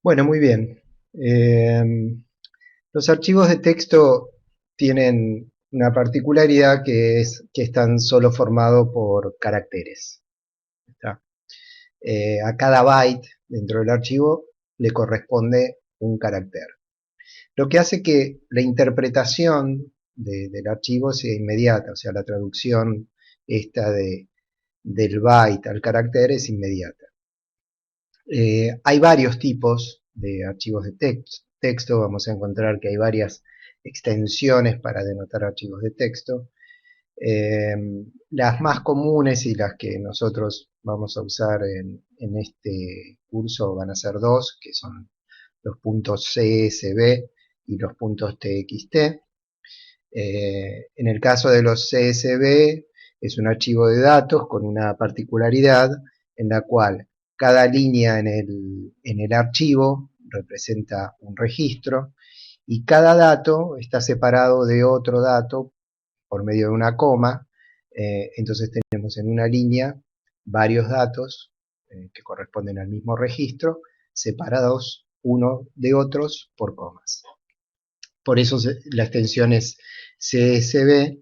Bueno, muy bien. Los archivos de texto tienen una particularidad que es que están solo formados por caracteres. ¿Está? A cada byte dentro del archivo le corresponde un carácter. Lo que hace que la interpretación del archivo sea inmediata, o sea, la traducción esta del byte al carácter es inmediata. Hay varios tipos de archivos de texto, vamos a encontrar que hay varias extensiones para denotar archivos de texto. Eh, las más comunes y las que nosotros vamos a usar en este curso van a ser dos, que son los puntos CSV y los puntos TXT. En el caso de los CSV, es un archivo de datos con una particularidad en la cual cada línea en el archivo representa un registro y cada dato está separado de otro dato por medio de una coma. Entonces tenemos en una línea varios datos que corresponden al mismo registro, separados unos de otros por comas. Por eso la extensión es CSV,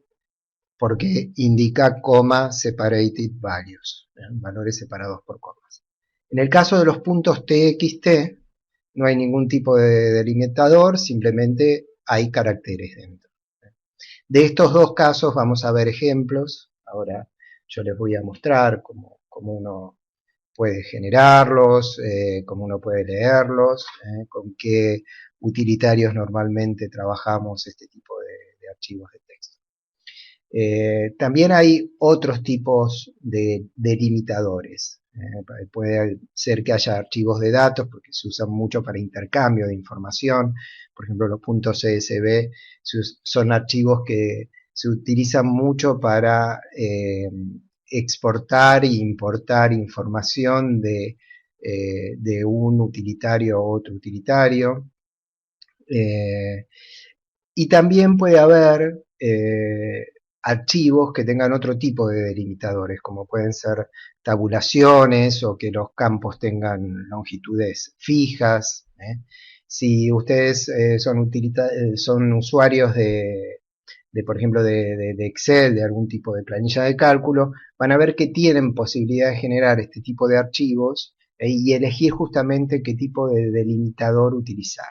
porque indica coma separated values, valores separados por comas. En el caso de los puntos TXT, no hay ningún tipo de delimitador, simplemente hay caracteres dentro. De estos dos casos vamos a ver ejemplos. Ahora yo les voy a mostrar cómo uno puede generarlos, cómo uno puede leerlos, con qué utilitarios normalmente trabajamos este tipo de archivos de texto. También hay otros tipos de delimitadores. Puede ser que haya archivos de datos porque se usan mucho para intercambio de información. Por ejemplo, los puntos CSV son archivos que se utilizan mucho para exportar e importar información de un utilitario a otro utilitario. Y también puede haber archivos que tengan otro tipo de delimitadores, como pueden ser tabulaciones o que los campos tengan longitudes fijas. Si ustedes son usuarios por ejemplo, de Excel, de algún tipo de planilla de cálculo, van a ver que tienen posibilidad de generar este tipo de archivos y elegir justamente qué tipo de delimitador utilizar.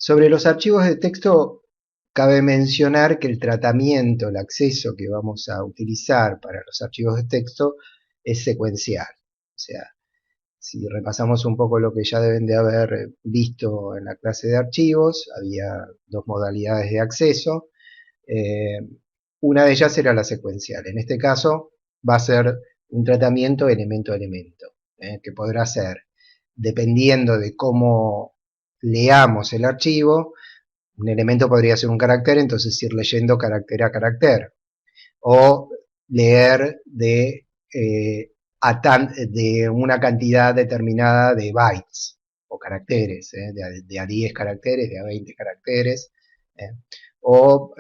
Sobre los archivos de texto, cabe mencionar que el tratamiento, el acceso que vamos a utilizar para los archivos de texto es secuencial. O sea, si repasamos un poco lo que ya deben de haber visto en la clase de archivos, había dos modalidades de acceso. Eh, una de ellas era la secuencial. En este caso va a ser un tratamiento elemento a elemento, que podrá ser, dependiendo de cómo leamos el archivo, un elemento podría ser un carácter, entonces ir leyendo carácter a carácter. O leer de una cantidad determinada de bytes o caracteres, de a 10 caracteres, de a 20 caracteres, ¿eh? O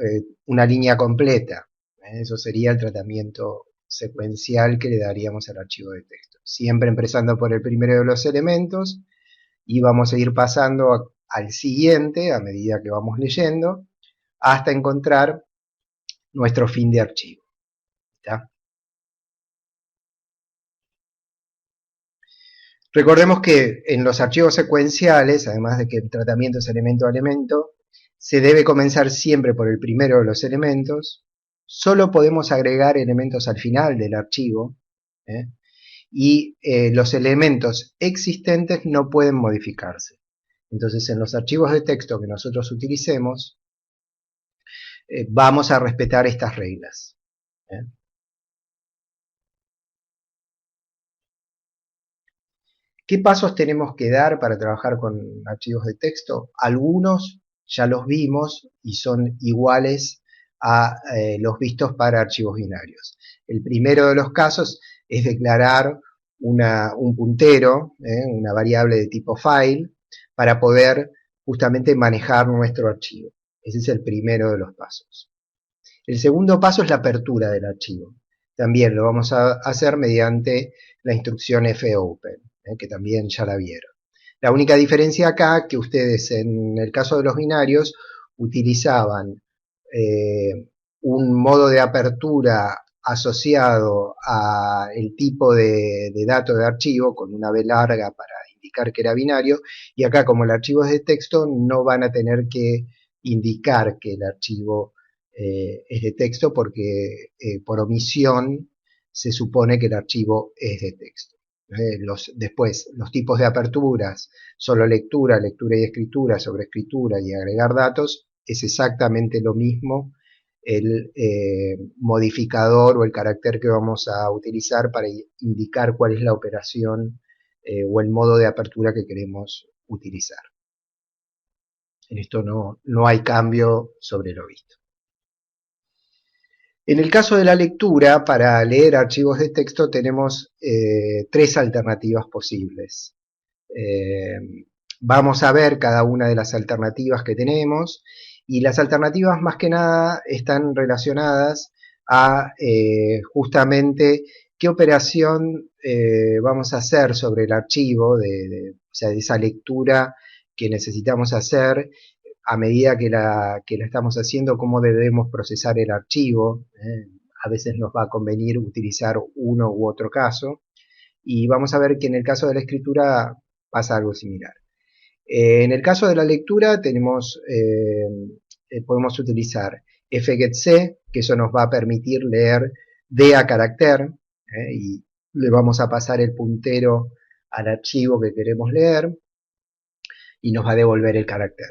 una línea completa. Eso sería el tratamiento secuencial que le daríamos al archivo de texto. Siempre empezando por el primero de los elementos y vamos a ir pasando al siguiente a medida que vamos leyendo hasta encontrar nuestro fin de archivo. ¿Está? Recordemos que en los archivos secuenciales, además de que el tratamiento es elemento a elemento, se debe comenzar siempre por el primero de los elementos. Solo podemos agregar elementos al final del archivo, ¿eh? Y los elementos existentes no pueden modificarse. Entonces, en los archivos de texto que nosotros utilicemos, vamos a respetar estas reglas. ¿Eh? ¿Qué pasos tenemos que dar para trabajar con archivos de texto? Algunos ya los vimos y son iguales a los vistos para archivos binarios. El primero de los casos es declarar un puntero, una variable de tipo file, para poder justamente manejar nuestro archivo. Ese es el primero de los pasos. El segundo paso es la apertura del archivo. también lo vamos a hacer mediante la instrucción fopen, que también ya la vieron. La única diferencia acá que ustedes en el caso de los binarios utilizaban un modo de apertura asociado a el tipo de dato de archivo con una B larga para indicar que era binario, y acá como el archivo es de texto no van a tener que indicar que el archivo es de texto porque por omisión se supone que el archivo es de texto. Después, los tipos de aperturas, solo lectura, lectura y escritura, sobre escritura y agregar datos, es exactamente lo mismo el modificador o el carácter que vamos a utilizar para indicar cuál es la operación o el modo de apertura que queremos utilizar. En esto no hay cambio sobre lo visto. En el caso de la lectura, para leer archivos de texto tenemos tres alternativas posibles. Vamos a ver cada una de las alternativas que tenemos, y las alternativas más que nada están relacionadas a justamente qué operación vamos a hacer sobre el archivo, o sea, de esa lectura que necesitamos hacer a medida que la estamos haciendo, cómo debemos procesar el archivo. A veces nos va a convenir utilizar uno u otro caso, y vamos a ver que en el caso de la escritura pasa algo similar. En el caso de la lectura podemos utilizar fgetc, que eso nos va a permitir leer de a carácter, y le vamos a pasar el puntero al archivo que queremos leer y nos va a devolver el carácter.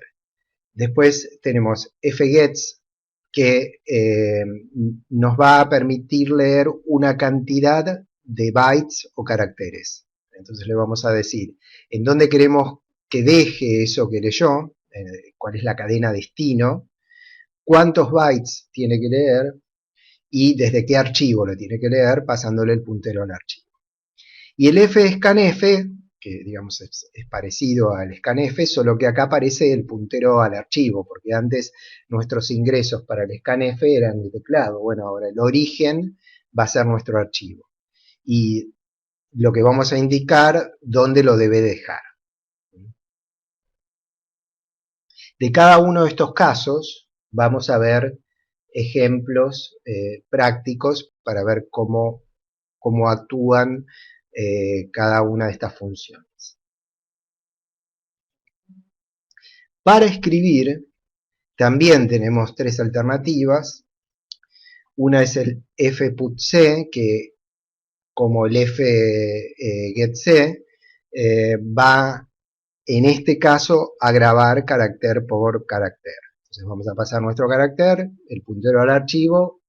Después tenemos fgets, que nos va a permitir leer una cantidad de bytes o caracteres. Entonces le vamos a decir en dónde queremos que deje eso que leyó, cuál es la cadena destino, cuántos bytes tiene que leer y desde qué archivo lo tiene que leer, pasándole el puntero al archivo. Y el fscanf, que digamos es parecido al scanf, solo que acá aparece el puntero al archivo, porque antes nuestros ingresos para el scanf eran de teclado. Bueno, ahora el origen va a ser nuestro archivo. Y lo que vamos a indicar, dónde lo debe dejar. De cada uno de estos casos vamos a ver ejemplos prácticos para ver cómo actúan cada una de estas funciones. Para escribir también tenemos tres alternativas. Una es el fputc, que como el fgetc va en este caso a grabar carácter por carácter. Entonces vamos a pasar nuestro carácter, el puntero al archivo,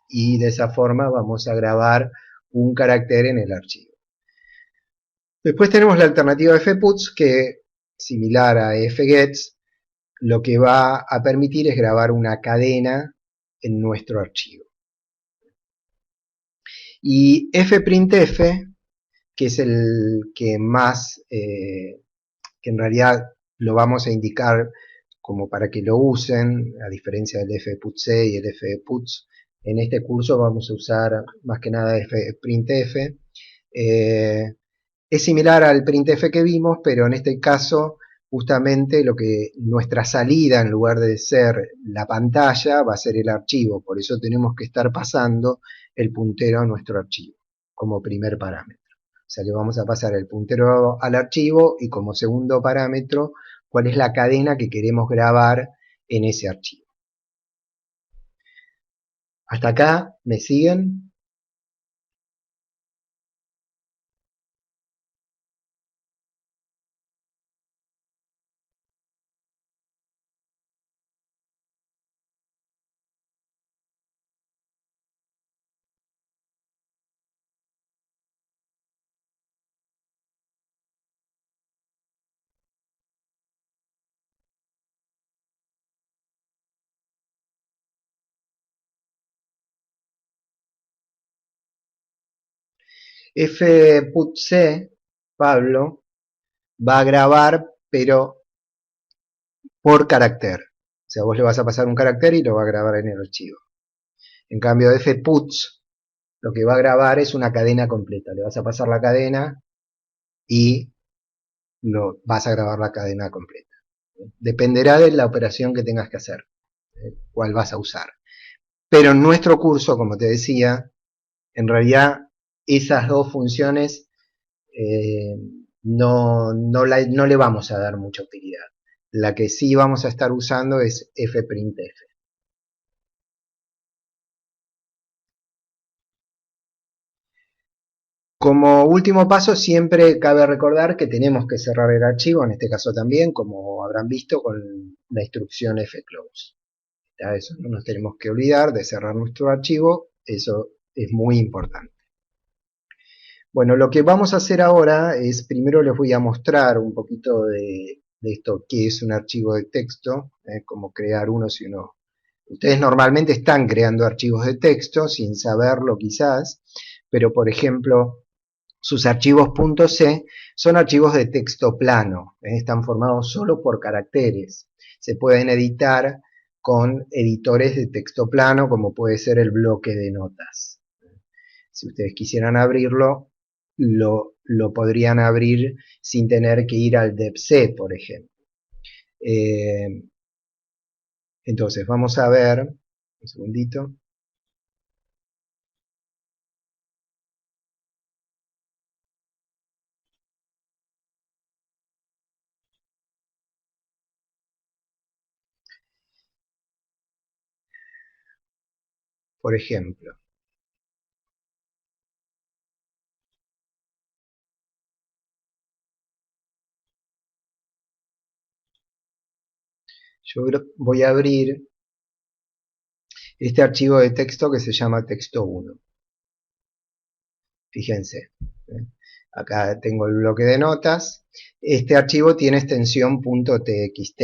y de esa forma vamos a grabar un carácter en el archivo. Después tenemos la alternativa fputs, que similar a fgets, lo que va a permitir es grabar una cadena en nuestro archivo. Y fprintf, que es el que más, que en realidad lo vamos a indicar como para que lo usen, a diferencia del fputc y el fputs. En este curso vamos a usar más que nada fprintf. Es similar al printf que vimos, pero en este caso justamente nuestra salida, en lugar de ser la pantalla, va a ser el archivo. Por eso tenemos que estar pasando el puntero a nuestro archivo como primer parámetro. O sea, le vamos a pasar el puntero al archivo y como segundo parámetro, cuál es la cadena que queremos grabar en ese archivo. ¿Hasta acá me siguen? fputc, Pablo, va a grabar, pero por carácter. O sea, vos le vas a pasar un carácter y lo va a grabar en el archivo. En cambio, fputs lo que va a grabar es una cadena completa. Le vas a pasar la cadena y vas a grabar la cadena completa. Dependerá de la operación que tengas que hacer, cuál vas a usar. Pero en nuestro curso, como te decía, en realidad esas dos funciones eh, no le vamos a dar mucha utilidad. La que sí vamos a estar usando es fprintf. Como último paso, siempre cabe recordar que tenemos que cerrar el archivo, en este caso también, como habrán visto, con la instrucción fclose. Eso no nos tenemos que olvidar de cerrar nuestro archivo, eso es muy importante. Bueno, lo que vamos a hacer ahora es, primero les voy a mostrar un poquito de esto, qué es un archivo de texto, cómo crear uno si uno... Ustedes normalmente están creando archivos de texto, sin saberlo quizás, pero por ejemplo, sus archivos .c son archivos de texto plano, están formados solo por caracteres. Se pueden editar con editores de texto plano, como puede ser el bloque de notas. Si ustedes quisieran abrirlo, lo podrían abrir sin tener que ir al debc, por ejemplo. Entonces, vamos a ver, un segundito. Por ejemplo, yo voy a abrir este archivo de texto que se llama texto1. Fíjense, acá tengo el bloque de notas. Este archivo tiene extensión .txt.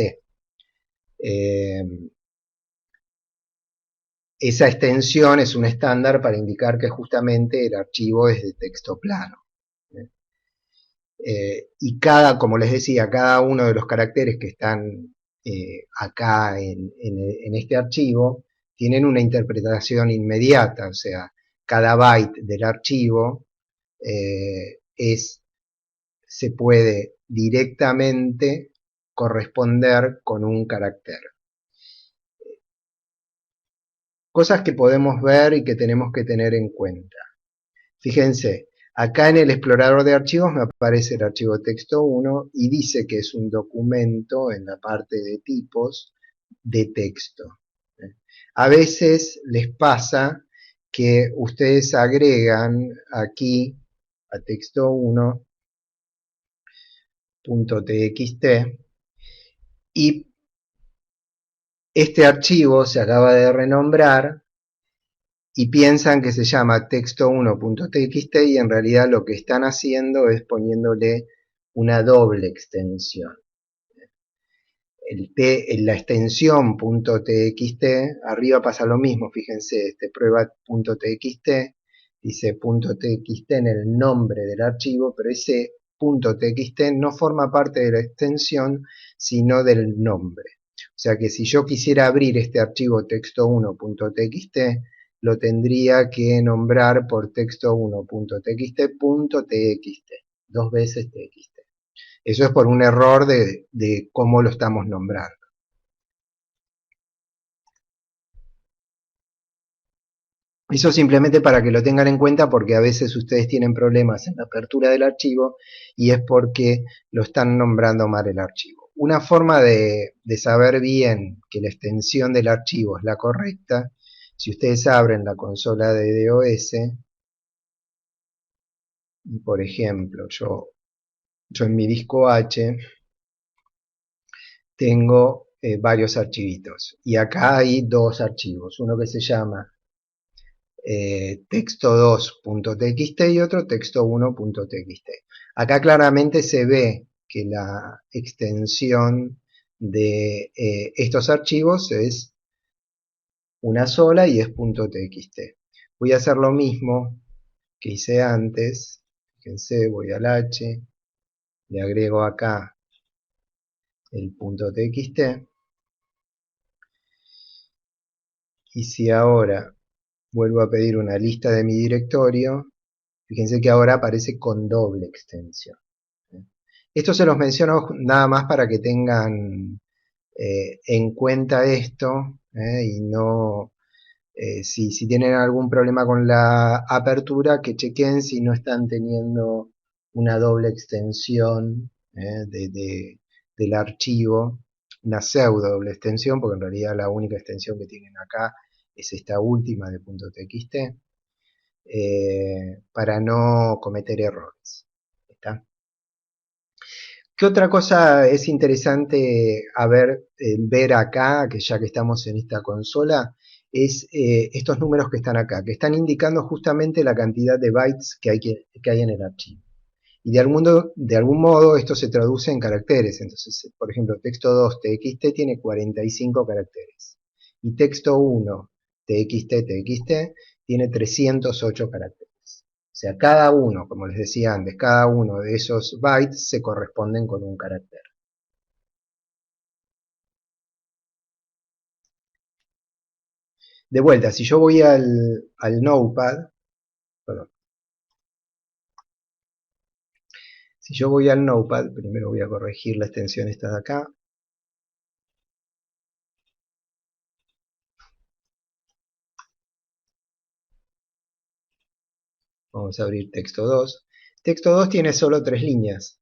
Esa extensión es un estándar para indicar que justamente el archivo es de texto plano. Y como les decía, cada uno de los caracteres que están acá en este archivo tienen una interpretación inmediata, o sea, cada byte del archivo se puede directamente corresponder con un carácter. Cosas que podemos ver y que tenemos que tener en cuenta. Fíjense, acá en el explorador de archivos me aparece el archivo texto1 y dice que es un documento en la parte de tipos de texto. A veces les pasa que ustedes agregan aquí a texto1.txt y este archivo se acaba de renombrar y piensan que se llama texto1.txt y en realidad lo que están haciendo es poniéndole una doble extensión. En la extensión .txt, arriba pasa lo mismo, fíjense, prueba.txt, dice .txt en el nombre del archivo, pero ese .txt no forma parte de la extensión, sino del nombre. O sea que si yo quisiera abrir este archivo texto1.txt, lo tendría que nombrar por texto1.txt.txt, dos veces txt. Eso es por un error de cómo lo estamos nombrando. Eso simplemente para que lo tengan en cuenta porque a veces ustedes tienen problemas en la apertura del archivo y es porque lo están nombrando mal el archivo. Una forma de saber bien que la extensión del archivo es la correcta, si ustedes abren la consola de DOS, y por ejemplo, yo en mi disco H tengo varios archivitos y acá hay dos archivos, uno que se llama texto2.txt y otro texto1.txt. Acá claramente se ve que la extensión de estos archivos es una sola y es .txt. Voy a hacer lo mismo que hice antes. Fíjense, voy al H, le agrego acá el .txt, y si ahora vuelvo a pedir una lista de mi directorio. Fíjense que ahora aparece con doble extensión. Esto se los menciono nada más para que tengan en cuenta esto, y no, si tienen algún problema con la apertura, que chequen si no están teniendo una doble extensión del archivo, una pseudo doble extensión, porque en realidad la única extensión que tienen acá es esta última de .txt, para no cometer errores. ¿Está? ¿Qué otra cosa es interesante ver acá, que ya que estamos en esta consola? Es estos números que están acá, que están indicando justamente la cantidad de bytes que hay en el archivo. Y de algún modo esto se traduce en caracteres. Entonces, por ejemplo, texto 2 txt tiene 45 caracteres. Y texto 1 txt tiene 308 caracteres. O sea, cada uno, como les decía antes, cada uno de esos bytes se corresponden con un carácter. De vuelta, si yo voy al Notepad, perdón, si yo voy al Notepad, primero voy a corregir la extensión esta de acá. Vamos a abrir texto 2. Texto 2 tiene solo 3 líneas.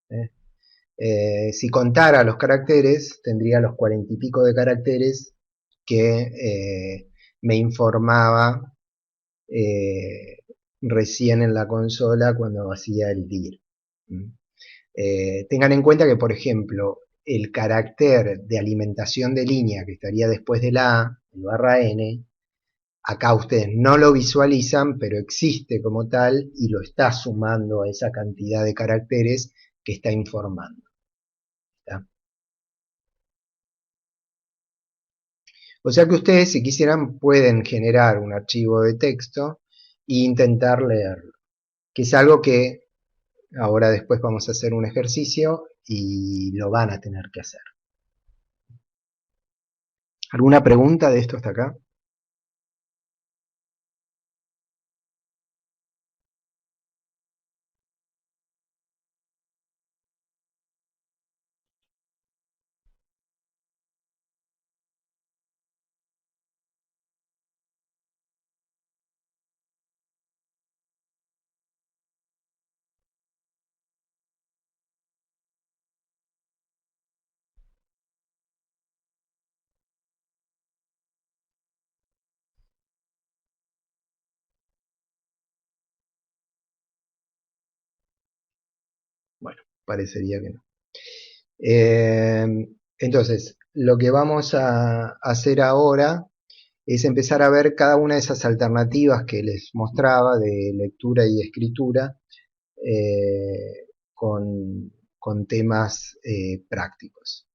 ¿eh? Si contara los caracteres, tendría los 40 y pico de caracteres que me informaba recién en la consola cuando hacía el dir. Tengan en cuenta que, por ejemplo, el carácter de alimentación de línea que estaría después de la A, el barra N, acá ustedes no lo visualizan, pero existe como tal y lo está sumando a esa cantidad de caracteres que está informando. ¿Está? O sea que ustedes, si quisieran, pueden generar un archivo de texto e intentar leerlo, que es algo que ahora después vamos a hacer un ejercicio y lo van a tener que hacer. ¿Alguna pregunta de esto hasta acá? Bueno, parecería que no. Entonces, lo que vamos a hacer ahora es empezar a ver cada una de esas alternativas que les mostraba de lectura y escritura con temas prácticos.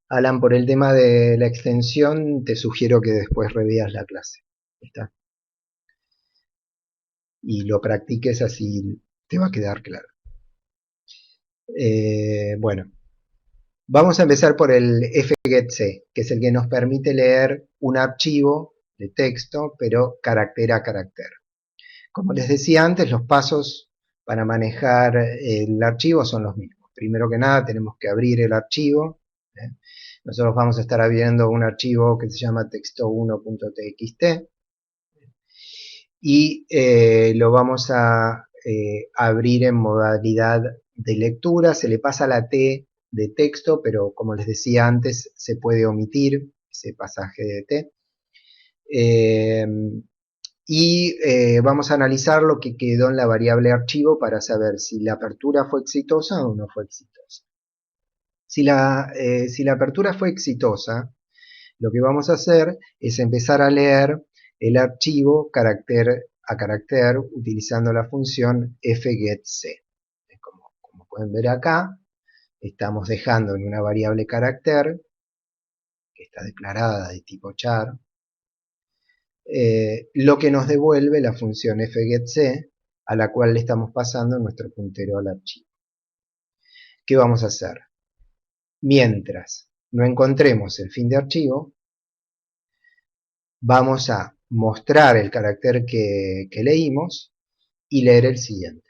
Alan, por el tema de la extensión, te sugiero que después reveas la clase. ¿Está? Y lo practiques, así te va a quedar claro. Bueno, vamos a empezar por el fgetc, que es el que nos permite leer un archivo de texto, pero carácter a carácter. Como les decía antes, los pasos para manejar el archivo son los mismos. Primero que nada tenemos que abrir el archivo. Nosotros vamos a estar abriendo un archivo que se llama texto1.txt y lo vamos a abrir en modalidad de lectura. Se le pasa la T de texto, pero como les decía antes, se puede omitir ese pasaje de T. Y vamos a analizar lo que quedó en la variable archivo para saber si la apertura fue exitosa o no fue exitosa. Si la apertura fue exitosa, lo que vamos a hacer es empezar a leer el archivo carácter a carácter utilizando la función fgetc. Como pueden ver acá, estamos dejando en una variable carácter, que está declarada de tipo char, lo que nos devuelve la función fgetc, a la cual le estamos pasando nuestro puntero al archivo. ¿Qué vamos a hacer? Mientras no encontremos el fin de archivo, vamos a mostrar el carácter que leímos y leer el siguiente.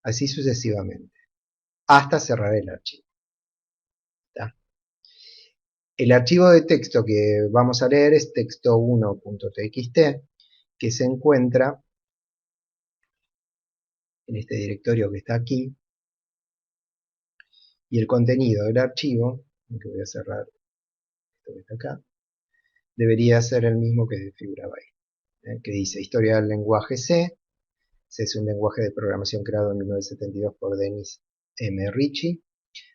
Así sucesivamente, hasta cerrar el archivo. ¿Está? El archivo de texto que vamos a leer es texto1.txt, que se encuentra en este directorio que está aquí, y el contenido del archivo, que voy a cerrar esto que está acá, debería ser el mismo que figuraba ahí, que dice Historia del lenguaje C. C es un lenguaje de programación creado en 1972 por Dennis M. Ritchie.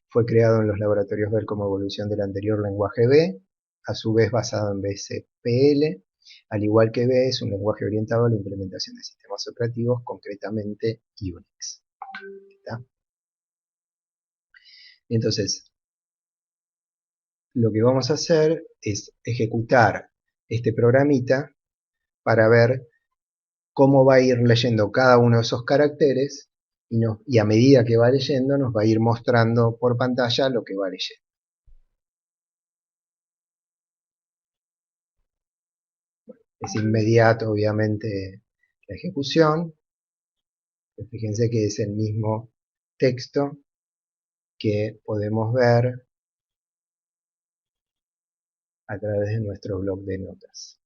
Fue creado en los laboratorios Bell como evolución del anterior lenguaje B, a su vez basado en BCPL. Al igual que B, es un lenguaje orientado a la implementación de sistemas operativos, concretamente Unix. ¿Está? Entonces, lo que vamos a hacer es ejecutar este programita para ver cómo va a ir leyendo cada uno de esos caracteres y a medida que va leyendo nos va a ir mostrando por pantalla lo que va leyendo. Es inmediato, obviamente, la ejecución. Fíjense que es el mismo texto que podemos ver a través de nuestro blog de notas.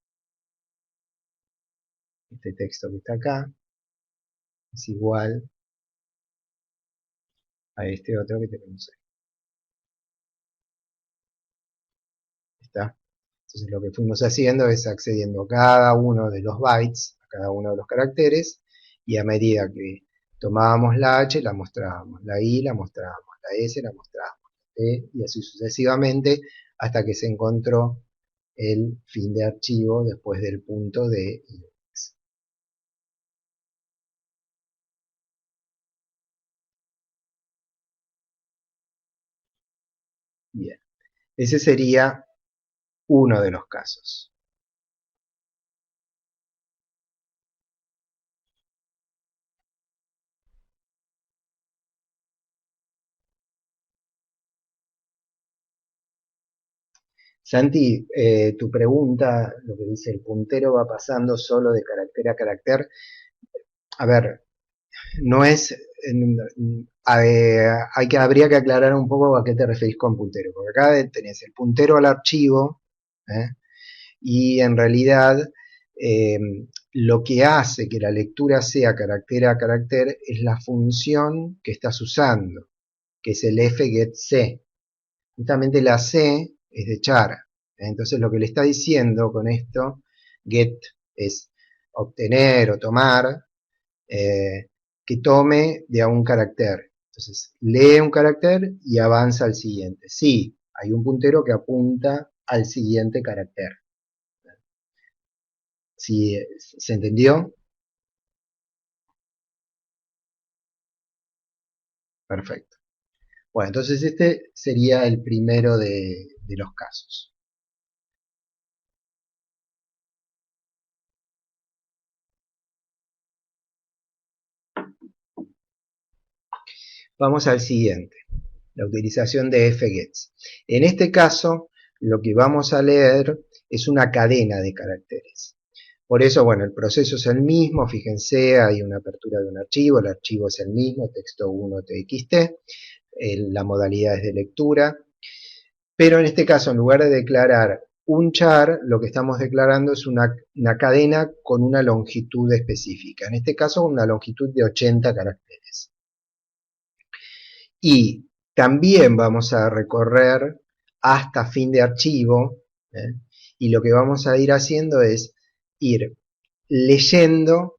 Este texto que está acá es igual a este otro que tenemos ahí. ¿Está? Entonces lo que fuimos haciendo es accediendo a cada uno de los bytes, a cada uno de los caracteres, y a medida que tomábamos la H, la mostrábamos, la I la mostrábamos, la S la mostrábamos, la T, y así sucesivamente, hasta que se encontró el fin de archivo después del punto de Unix. Bien, ese sería uno de los casos. Santi, tu pregunta, lo que dice el puntero va pasando solo de carácter a carácter. A ver, no es, habría que aclarar un poco a qué te referís con puntero, porque acá tenés el puntero al archivo, ¿eh? Y en realidad eh, lo que hace que la lectura sea carácter a carácter es la función que estás usando, que es el fgetC. Justamente la C es de char. Entonces lo que le está diciendo con esto, get es obtener o tomar, eh, que tome de a un carácter. Entonces lee un carácter y avanza al siguiente. Sí, hay un puntero que apunta al siguiente carácter. ¿Sí, se entendió? Perfecto. Bueno, entonces este sería el primero de los casos. Vamos al siguiente, la utilización de fgets. En este caso, lo que vamos a leer es una cadena de caracteres. Por eso, bueno, el proceso es el mismo, fíjense, hay una apertura de un archivo, el archivo es el mismo, texto1.txt, la modalidad es de lectura, pero en este caso, en lugar de declarar un char, lo que estamos declarando es una cadena con una longitud específica, en este caso una longitud de 80 caracteres. Y también vamos a recorrer hasta fin de archivo, ¿eh? Y lo que vamos a ir haciendo es ir leyendo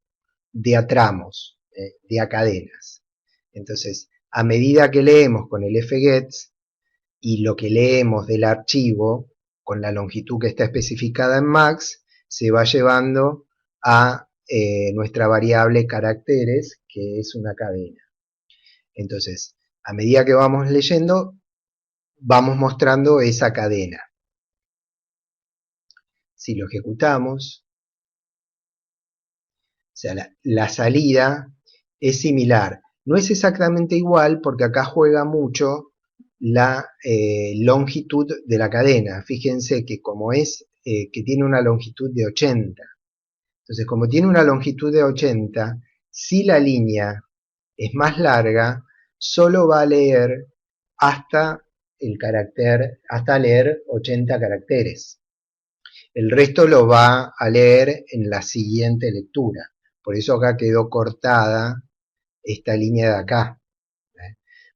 de a tramos, de a cadenas. Entonces, a medida que leemos con el fgets y lo que leemos del archivo con la longitud que está especificada en max, se va llevando a nuestra variable caracteres, que es una cadena. Entonces, a medida que vamos leyendo, vamos mostrando esa cadena. Si lo ejecutamos, o sea, la salida es similar. No es exactamente igual porque acá juega mucho la longitud de la cadena. Fíjense que como es que tiene una longitud de 80, entonces como tiene una longitud de 80, si la línea es más larga, solo va a leer hasta el carácter, hasta leer 80 caracteres. El resto lo va a leer en la siguiente lectura. Por eso acá quedó cortada esta línea de acá.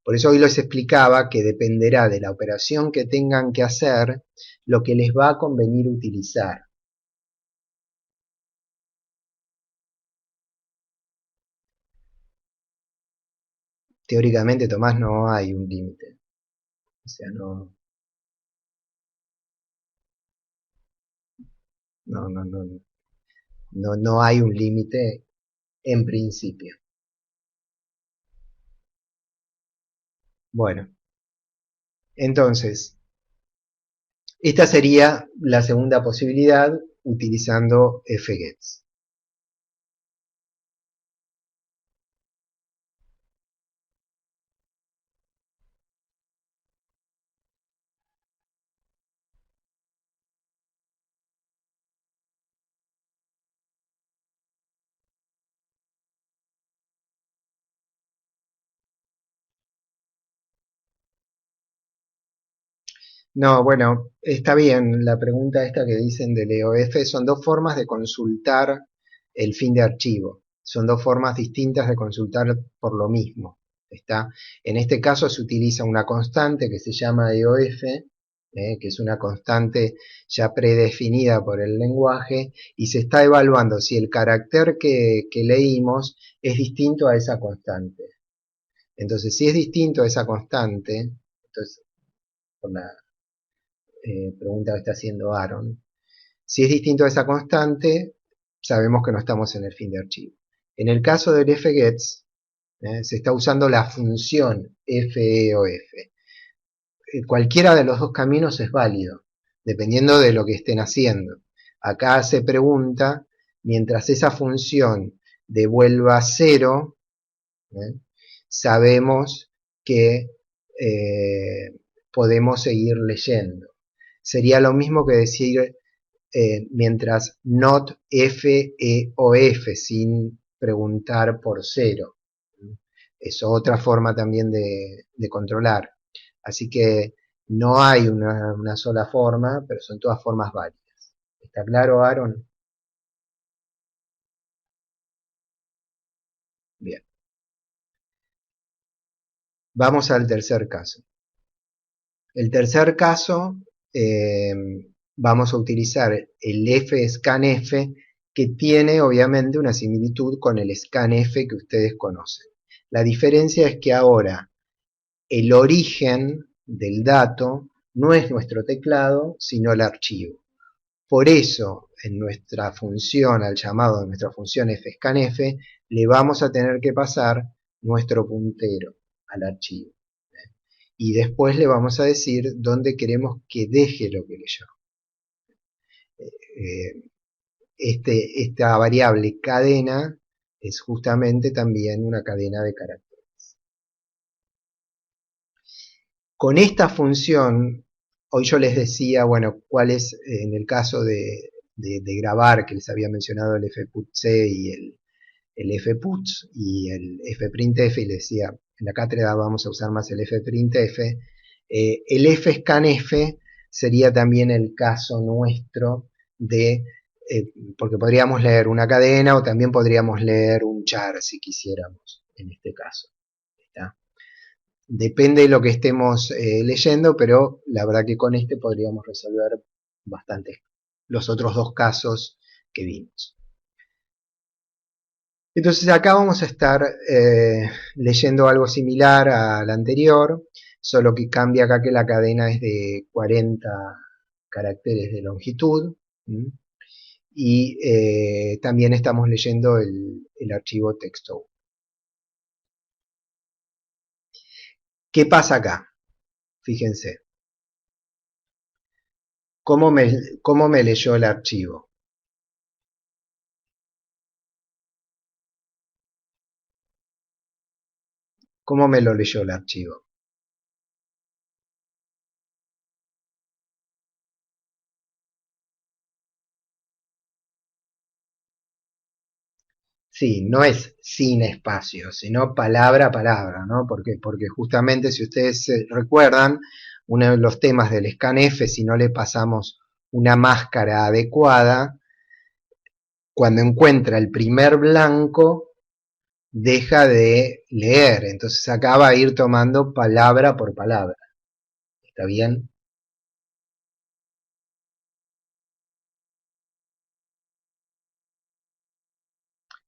Por eso hoy les explicaba que dependerá de la operación que tengan que hacer lo que les va a convenir utilizar. Teóricamente, Tomás, no hay un límite. O sea, no hay un límite en principio. Bueno, entonces, esta sería la segunda posibilidad utilizando fgets. No, bueno, está bien. La pregunta esta que dicen del EOF son dos formas de consultar el fin de archivo. Son dos formas distintas de consultar por lo mismo. ¿Está? En este caso se utiliza una constante que se llama EOF, que es una constante ya predefinida por el lenguaje, y se está evaluando si el carácter que leímos es distinto a esa constante. Entonces, si es distinto a esa constante, entonces, por la pregunta que está haciendo Aaron. Si es distinto a esa constante, sabemos que no estamos en el fin de archivo. En el caso del fgets, se está usando la función feof. Cualquiera de los dos caminos es válido, dependiendo de lo que estén haciendo. Acá se pregunta, mientras esa función devuelva cero, ¿eh? Sabemos que podemos seguir leyendo. Sería lo mismo que decir mientras not f, e o f, sin preguntar por cero. Es otra forma también de controlar. Así que no hay una sola forma, pero son todas formas válidas. ¿Está claro, Aaron? Bien. Vamos al tercer caso. El tercer caso, eh, vamos a utilizar el fscanf, que tiene obviamente una similitud con el scanf que ustedes conocen. La diferencia es que ahora el origen del dato no es nuestro teclado, sino el archivo. Por eso, en nuestra función, al llamado de nuestra función fscanf, le vamos a tener que pasar nuestro puntero al archivo. Y después le vamos a decir dónde queremos que deje lo que leyó. Eh, esta variable cadena es justamente también una cadena de caracteres. Con esta función, hoy yo les decía, bueno, cuál es en el caso de grabar, que les había mencionado el fputc y el fputs y el fprintf, y les decía, en la cátedra vamos a usar más el fprintf, el fscanf sería también el caso nuestro de, porque podríamos leer una cadena o también podríamos leer un char si quisiéramos, en este caso. ¿Está? Depende de lo que estemos leyendo, pero la verdad que con este podríamos resolver bastante los otros dos casos que vimos. Entonces acá vamos a estar leyendo algo similar al anterior, solo que cambia acá que la cadena es de 40 caracteres de longitud. ¿Mm? Y también estamos leyendo el archivo texto. ¿Qué pasa acá? Fíjense. ¿Cómo me leyó el archivo? ¿Cómo me lo leyó el archivo? Sí, no es sin espacio, sino palabra a palabra, ¿no? Porque justamente si ustedes recuerdan, uno de los temas del scanf, si no le pasamos una máscara adecuada, cuando encuentra el primer blanco, deja de leer. Entonces acá va a ir tomando palabra por palabra. ¿Está bien?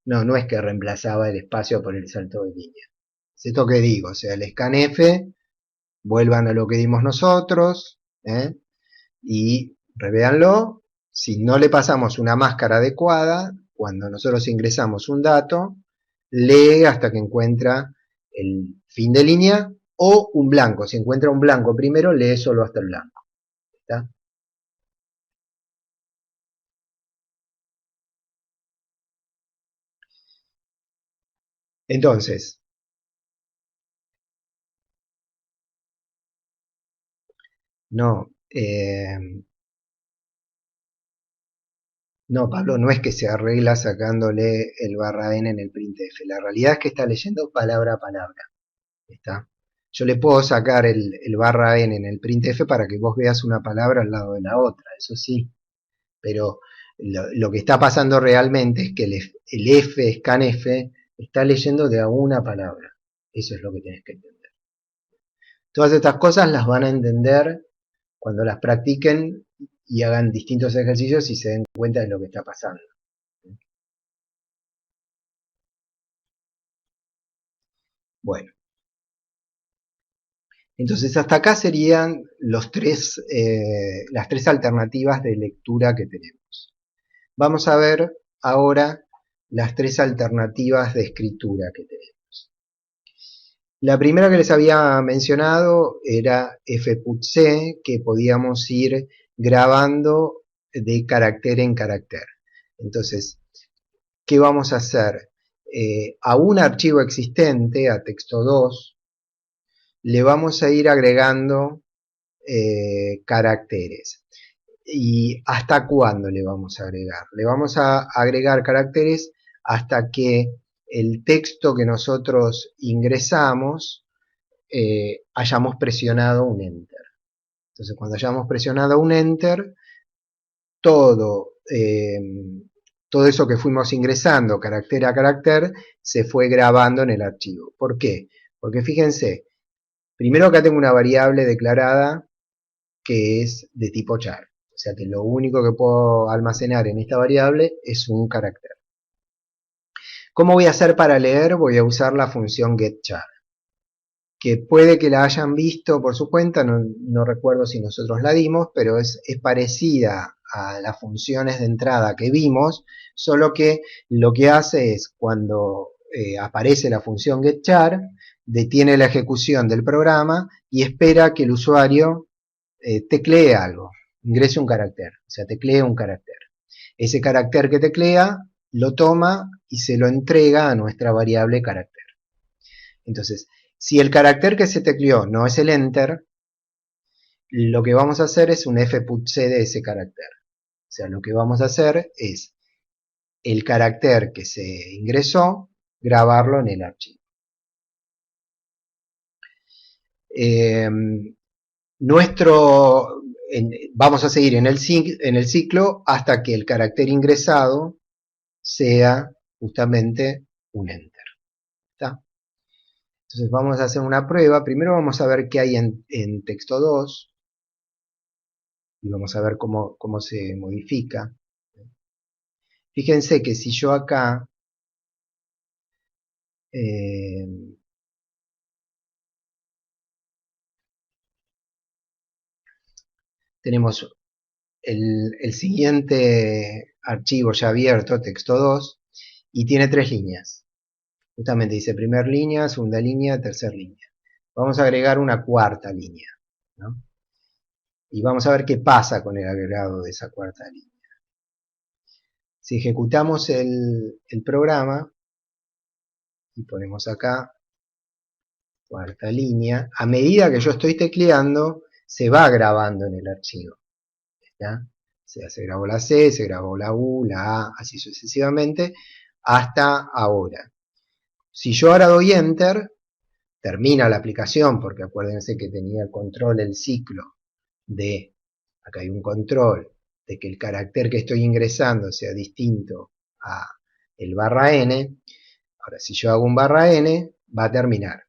No, no es que reemplazaba el espacio por el salto de línea. Es esto que digo, o sea, el scanf, vuelvan a lo que dimos nosotros, ¿eh? Y revéanlo. Si no le pasamos una máscara adecuada, cuando nosotros ingresamos un dato, lee hasta que encuentra el fin de línea o un blanco. Si encuentra un blanco primero, lee solo hasta el blanco. ¿Está? Entonces, no, no, Pablo, no es que se arregla sacándole el barra n en el printf. La realidad es que está leyendo palabra a palabra. ¿Está? Yo le puedo sacar el barra n en el printf para que vos veas una palabra al lado de la otra, eso sí, pero lo que está pasando realmente es que el f scanf está leyendo de a una palabra. Eso es lo que tienes que entender. Todas estas cosas las van a entender cuando las practiquen y hagan distintos ejercicios y se den cuenta de lo que está pasando. Bueno, entonces hasta acá serían las tres alternativas de lectura que tenemos. Vamos a ver ahora las tres alternativas de escritura que tenemos. La primera que les había mencionado era fputc, que podíamos ir grabando de carácter en carácter. Entonces, ¿qué vamos a hacer? A un archivo existente, a texto2, le vamos a ir agregando caracteres. ¿Y hasta cuándo le vamos a agregar? Le vamos a agregar caracteres hasta que el texto que nosotros ingresamos hayamos presionado un enter. Entonces, cuando hayamos presionado un enter, todo, todo eso que fuimos ingresando carácter a carácter se fue grabando en el archivo. ¿Por qué? Porque fíjense, primero acá tengo una variable declarada que es de tipo char. O sea que lo único que puedo almacenar en esta variable es un carácter. ¿Cómo voy a hacer para leer? Voy a usar la función getChar, que puede que la hayan visto por su cuenta, no recuerdo si nosotros la dimos, pero es parecida a las funciones de entrada que vimos, solo que lo que hace es cuando aparece la función getChar, detiene la ejecución del programa y espera que el usuario teclee algo, ingrese un carácter, o sea, teclee un carácter. Ese carácter que teclea lo toma y se lo entrega a nuestra variable carácter. Entonces, si el carácter que se tecleó no es el enter, lo que vamos a hacer es un fputc de ese carácter. O sea, lo que vamos a hacer es el carácter que se ingresó, grabarlo en el archivo. Eh, vamos a seguir en el ciclo hasta que el carácter ingresado sea justamente un enter. ¿Está? Entonces vamos a hacer una prueba. Primero vamos a ver qué hay en texto2 y vamos a ver cómo se modifica. Fíjense que si yo acá eh, tenemos el siguiente archivo ya abierto, texto2, y tiene tres líneas. Justamente dice primera línea, segunda línea, tercera línea. Vamos a agregar una cuarta línea, ¿no? Y vamos a ver qué pasa con el agregado de esa cuarta línea. Si ejecutamos el programa y ponemos acá cuarta línea, a medida que yo estoy tecleando, se va grabando en el archivo. ¿Ya? O sea, se grabó la C, se grabó la U, la A, así sucesivamente, hasta ahora. Si yo ahora doy Enter, termina la aplicación, porque acuérdense que tenía el control, el ciclo de, acá hay un control, de que el carácter que estoy ingresando sea distinto a el barra n. Ahora, si yo hago un barra n, va a terminar.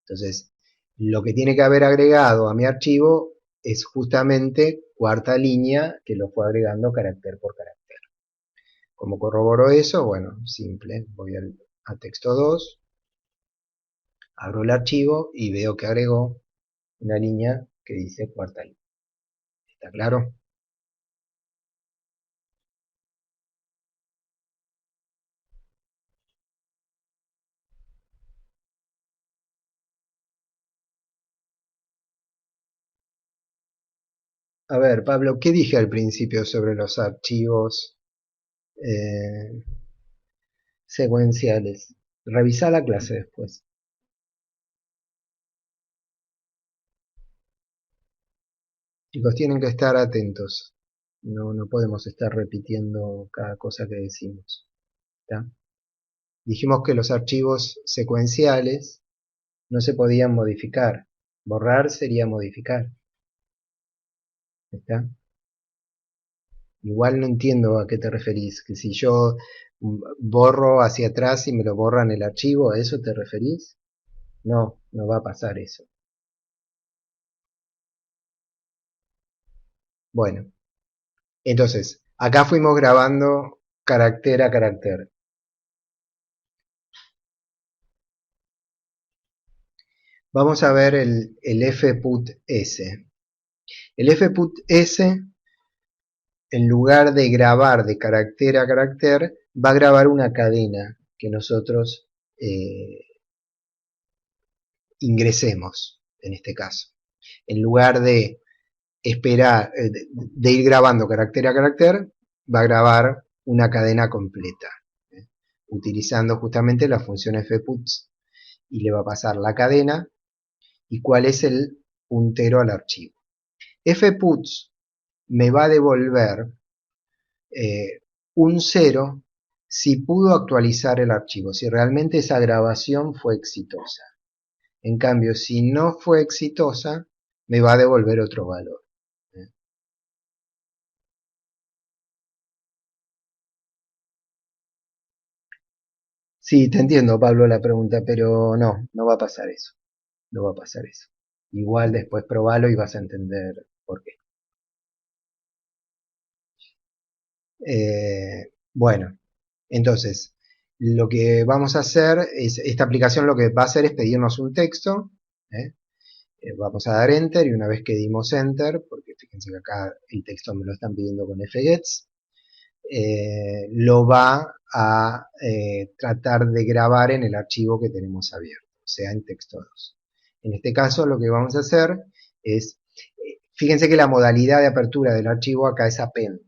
Entonces, lo que tiene que haber agregado a mi archivo es justamente cuarta línea, que lo fue agregando carácter por carácter. ¿Cómo corroboro eso? Bueno, simple. Voy a texto 2, abro el archivo y veo que agregó una línea que dice cuarta línea. ¿Está claro? A ver, Pablo, ¿qué dije al principio sobre los archivos eh, secuenciales? Revisá la clase después. Chicos, tienen que estar atentos. No podemos estar repitiendo cada cosa que decimos. ¿Está? Dijimos que los archivos secuenciales no se podían modificar. Borrar sería modificar. ¿Está? Igual no entiendo a qué te referís. Que si yo borro hacia atrás y me lo borran el archivo, ¿a eso te referís? No, no va a pasar eso. Bueno, entonces, acá fuimos grabando carácter a carácter. Vamos a ver el fput-s. El fput-s, en lugar de grabar de carácter a carácter, va a grabar una cadena que nosotros ingresemos, en este caso. En lugar de esperar, de ir grabando carácter a carácter, va a grabar una cadena completa, utilizando justamente la función fputs, y le va a pasar la cadena y cuál es el puntero al archivo. Fputs me va a devolver un 0 si pudo actualizar el archivo, si realmente esa grabación fue exitosa. En cambio, si no fue exitosa, me va a devolver otro valor. Sí, te entiendo, Pablo, la pregunta, pero no va a pasar eso. No va a pasar eso. Igual después probalo y vas a entender por qué. Bueno, entonces, lo que vamos a hacer es, esta aplicación lo que va a hacer es pedirnos un texto, ¿eh? Vamos a dar Enter y una vez que dimos Enter, porque fíjense que acá el texto me lo están pidiendo con fgets, lo va a tratar de grabar en el archivo que tenemos abierto, o sea, en texto 2. En este caso lo que vamos a hacer es, fíjense que la modalidad de apertura del archivo acá es append,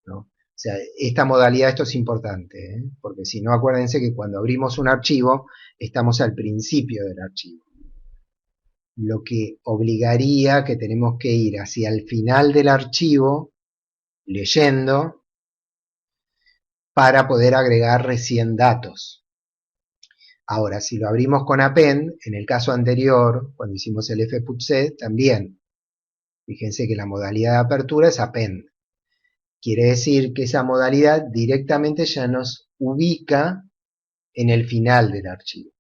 ¿no? O sea, esta modalidad, esto es importante, ¿eh? Porque si no, acuérdense que cuando abrimos un archivo, estamos al principio del archivo. Lo que obligaría que tenemos que ir hacia el final del archivo, leyendo, para poder agregar recién datos. Ahora, si lo abrimos con append, en el caso anterior, cuando hicimos el fputset, también. Fíjense que la modalidad de apertura es append. Quiere decir que esa modalidad directamente ya nos ubica en el final del archivo.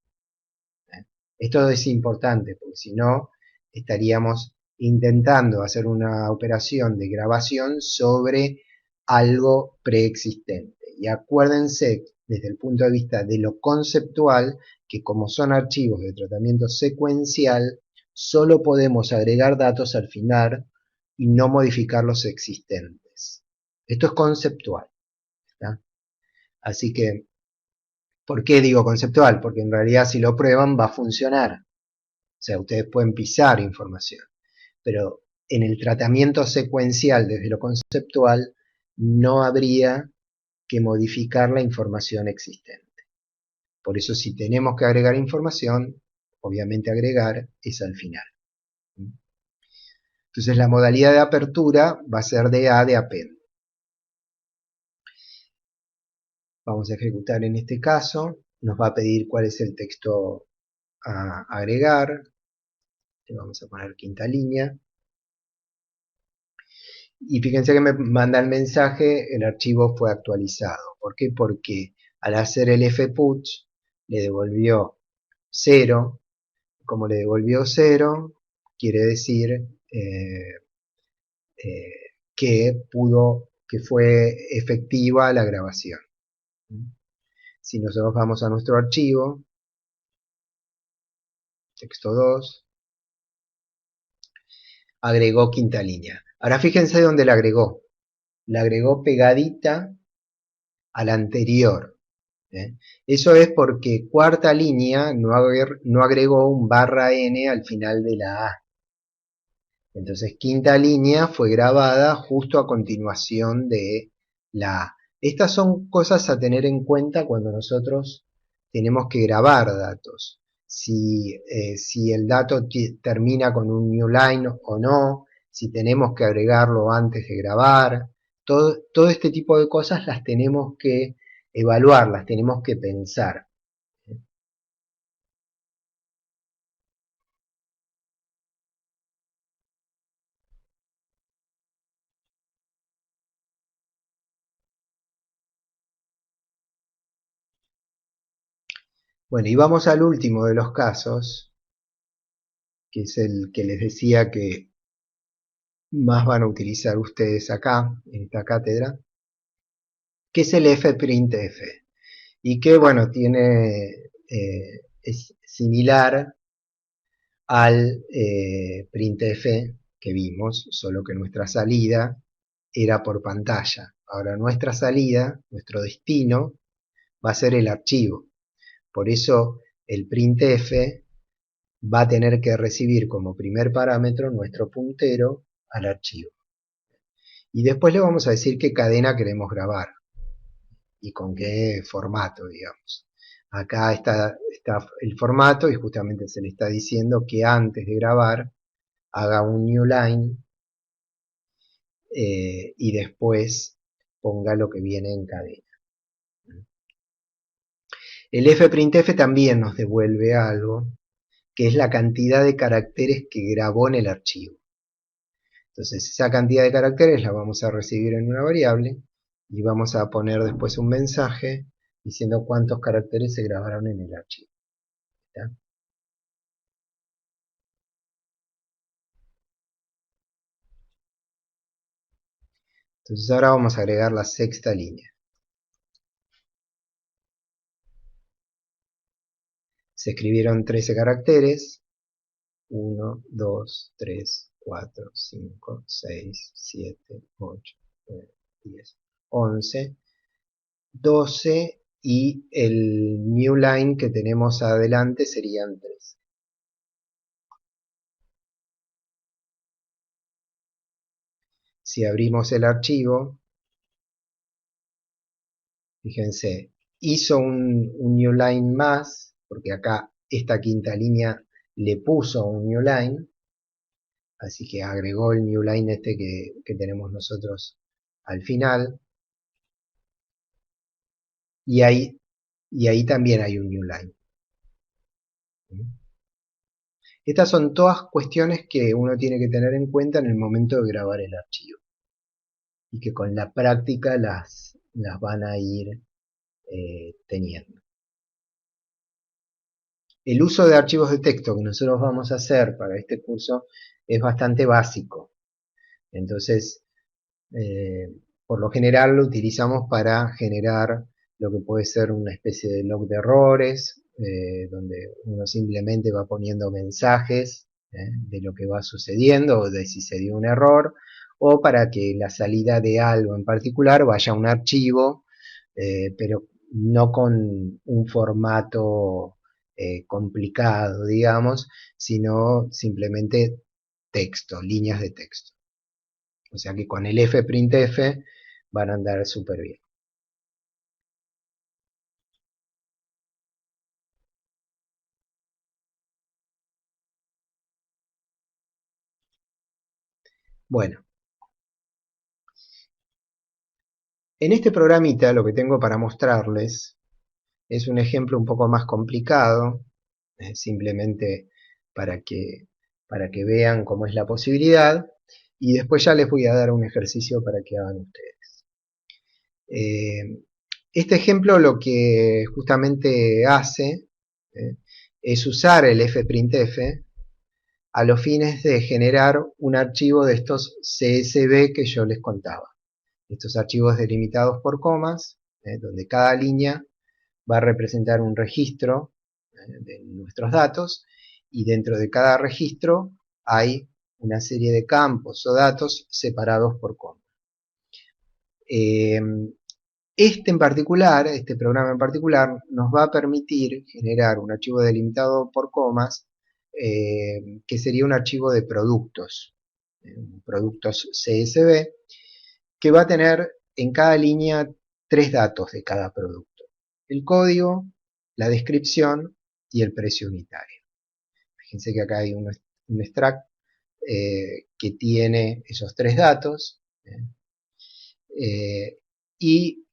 Esto es importante, porque si no, estaríamos intentando hacer una operación de grabación sobre algo preexistente. Y acuérdense, desde el punto de vista de lo conceptual, que como son archivos de tratamiento secuencial, solo podemos agregar datos al final y no modificar los existentes. Esto es conceptual, ¿tá? Así que, ¿por qué digo conceptual? Porque en realidad si lo prueban va a funcionar. O sea, ustedes pueden pisar información, pero en el tratamiento secuencial desde lo conceptual no habría que modificar la información existente. Por eso si tenemos que agregar información, obviamente agregar es al final. Entonces la modalidad de apertura va a ser de A de append. Vamos a ejecutar en este caso, nos va a pedir cuál es el texto a agregar, le vamos a poner quinta línea, y fíjense que me manda el mensaje, el archivo fue actualizado. ¿Por qué? Porque al hacer el fput le devolvió 0, como le devolvió 0, quiere decir eh, que fue efectiva la grabación. Si nosotros vamos a nuestro archivo, texto 2, agregó quinta línea. Ahora fíjense dónde la agregó. La agregó pegadita a la anterior. ¿eh? Eso es porque cuarta línea no agregó un barra n al final de la A. Entonces quinta línea fue grabada justo a continuación de la A. Estas son cosas a tener en cuenta cuando nosotros tenemos que grabar datos. Si el dato termina con un new line o no, si tenemos que agregarlo antes de grabar, todo este tipo de cosas las tenemos que evaluar, las tenemos que pensar. Bueno, y vamos al último de los casos, que es el que les decía que más van a utilizar ustedes acá, en esta cátedra, que es el fprintf. Y que, bueno, es similar al printf que vimos, solo que nuestra salida era por pantalla. Ahora nuestra salida, nuestro destino, va a ser el archivo. Por eso el printf va a tener que recibir como primer parámetro nuestro puntero al archivo. Y después le vamos a decir qué cadena queremos grabar y con qué formato, digamos. Acá está el formato y justamente se le está diciendo que antes de grabar haga un new line y después ponga lo que viene en cadena. El fprintf también nos devuelve algo, que es la cantidad de caracteres que grabó en el archivo. Entonces esa cantidad de caracteres la vamos a recibir en una variable y vamos a poner después un mensaje diciendo cuántos caracteres se grabaron en el archivo. ¿Está? Entonces ahora vamos a agregar la sexta línea. Se escribieron 13 caracteres. 1, 2, 3, 4, 5, 6, 7, 8, 9, 10, 11, 12 y el new line que tenemos adelante serían 3. Si abrimos el archivo, fíjense, hizo un new line más, porque acá esta quinta línea le puso un new line, así que agregó el new line este que tenemos nosotros al final, y ahí también hay un new line. Estas son todas cuestiones que uno tiene que tener en cuenta en el momento de grabar el archivo, y que con la práctica las van a ir teniendo. El uso de archivos de texto que nosotros vamos a hacer para este curso es bastante básico. Entonces, por lo general lo utilizamos para generar lo que puede ser una especie de log de errores, donde uno simplemente va poniendo mensajes de lo que va sucediendo o de si se dio un error, o para que la salida de algo en particular vaya a un archivo, pero no con un formato complicado, digamos, sino simplemente texto, líneas de texto. O sea que con el fprintf van a andar súper bien. Bueno, En este programita lo que tengo para mostrarles es un ejemplo un poco más complicado, simplemente para para que vean cómo es la posibilidad, y después ya les voy a dar un ejercicio para que hagan ustedes. Este ejemplo lo que justamente hace eh, es usar el fprintf a los fines de generar un archivo de estos CSV que yo les contaba. Estos archivos delimitados por comas, donde cada línea va a representar un registro de nuestros datos, y dentro de cada registro hay una serie de campos o datos separados por coma. Este programa en particular, nos va a permitir generar un archivo delimitado por comas, que sería un archivo de productos, productos CSV, que va a tener en cada línea 3 datos de cada producto: el código, la descripción y el precio unitario. Fíjense que acá hay un extract que tiene esos 3 datos, y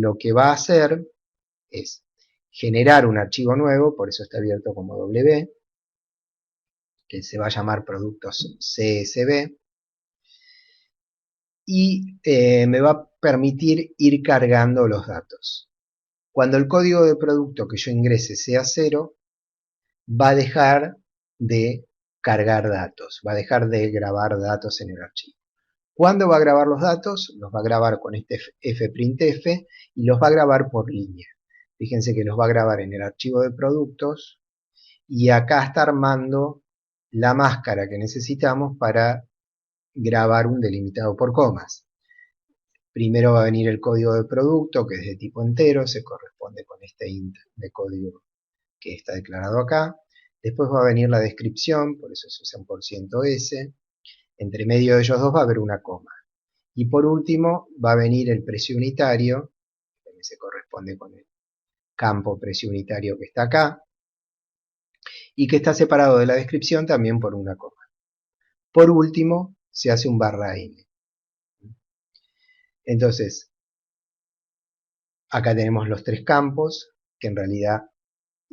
lo que va a hacer es generar un archivo nuevo, por eso está abierto como W, que se va a llamar productos CSV, y me va a permitir ir cargando los datos. Cuando el código de producto que yo ingrese sea 0, va a dejar de cargar datos, va a dejar de grabar datos en el archivo. ¿Cuándo va a grabar los datos? Los va a grabar con este fprintf y los va a grabar por línea. Fíjense que los va a grabar en el archivo de productos, y acá está armando la máscara que necesitamos para grabar un delimitado por comas. Primero va a venir el código de producto, que es de tipo entero, se corresponde con este int de código que está declarado acá. Después va a venir la descripción, por eso se usa un %s. Entre medio de ellos dos va a haber una coma. Y por último va a venir el precio unitario, que también se corresponde con el campo precio unitario que está acá, y que está separado de la descripción también por una coma. Por último, se hace un /n. Entonces, acá tenemos los 3 campos, que en realidad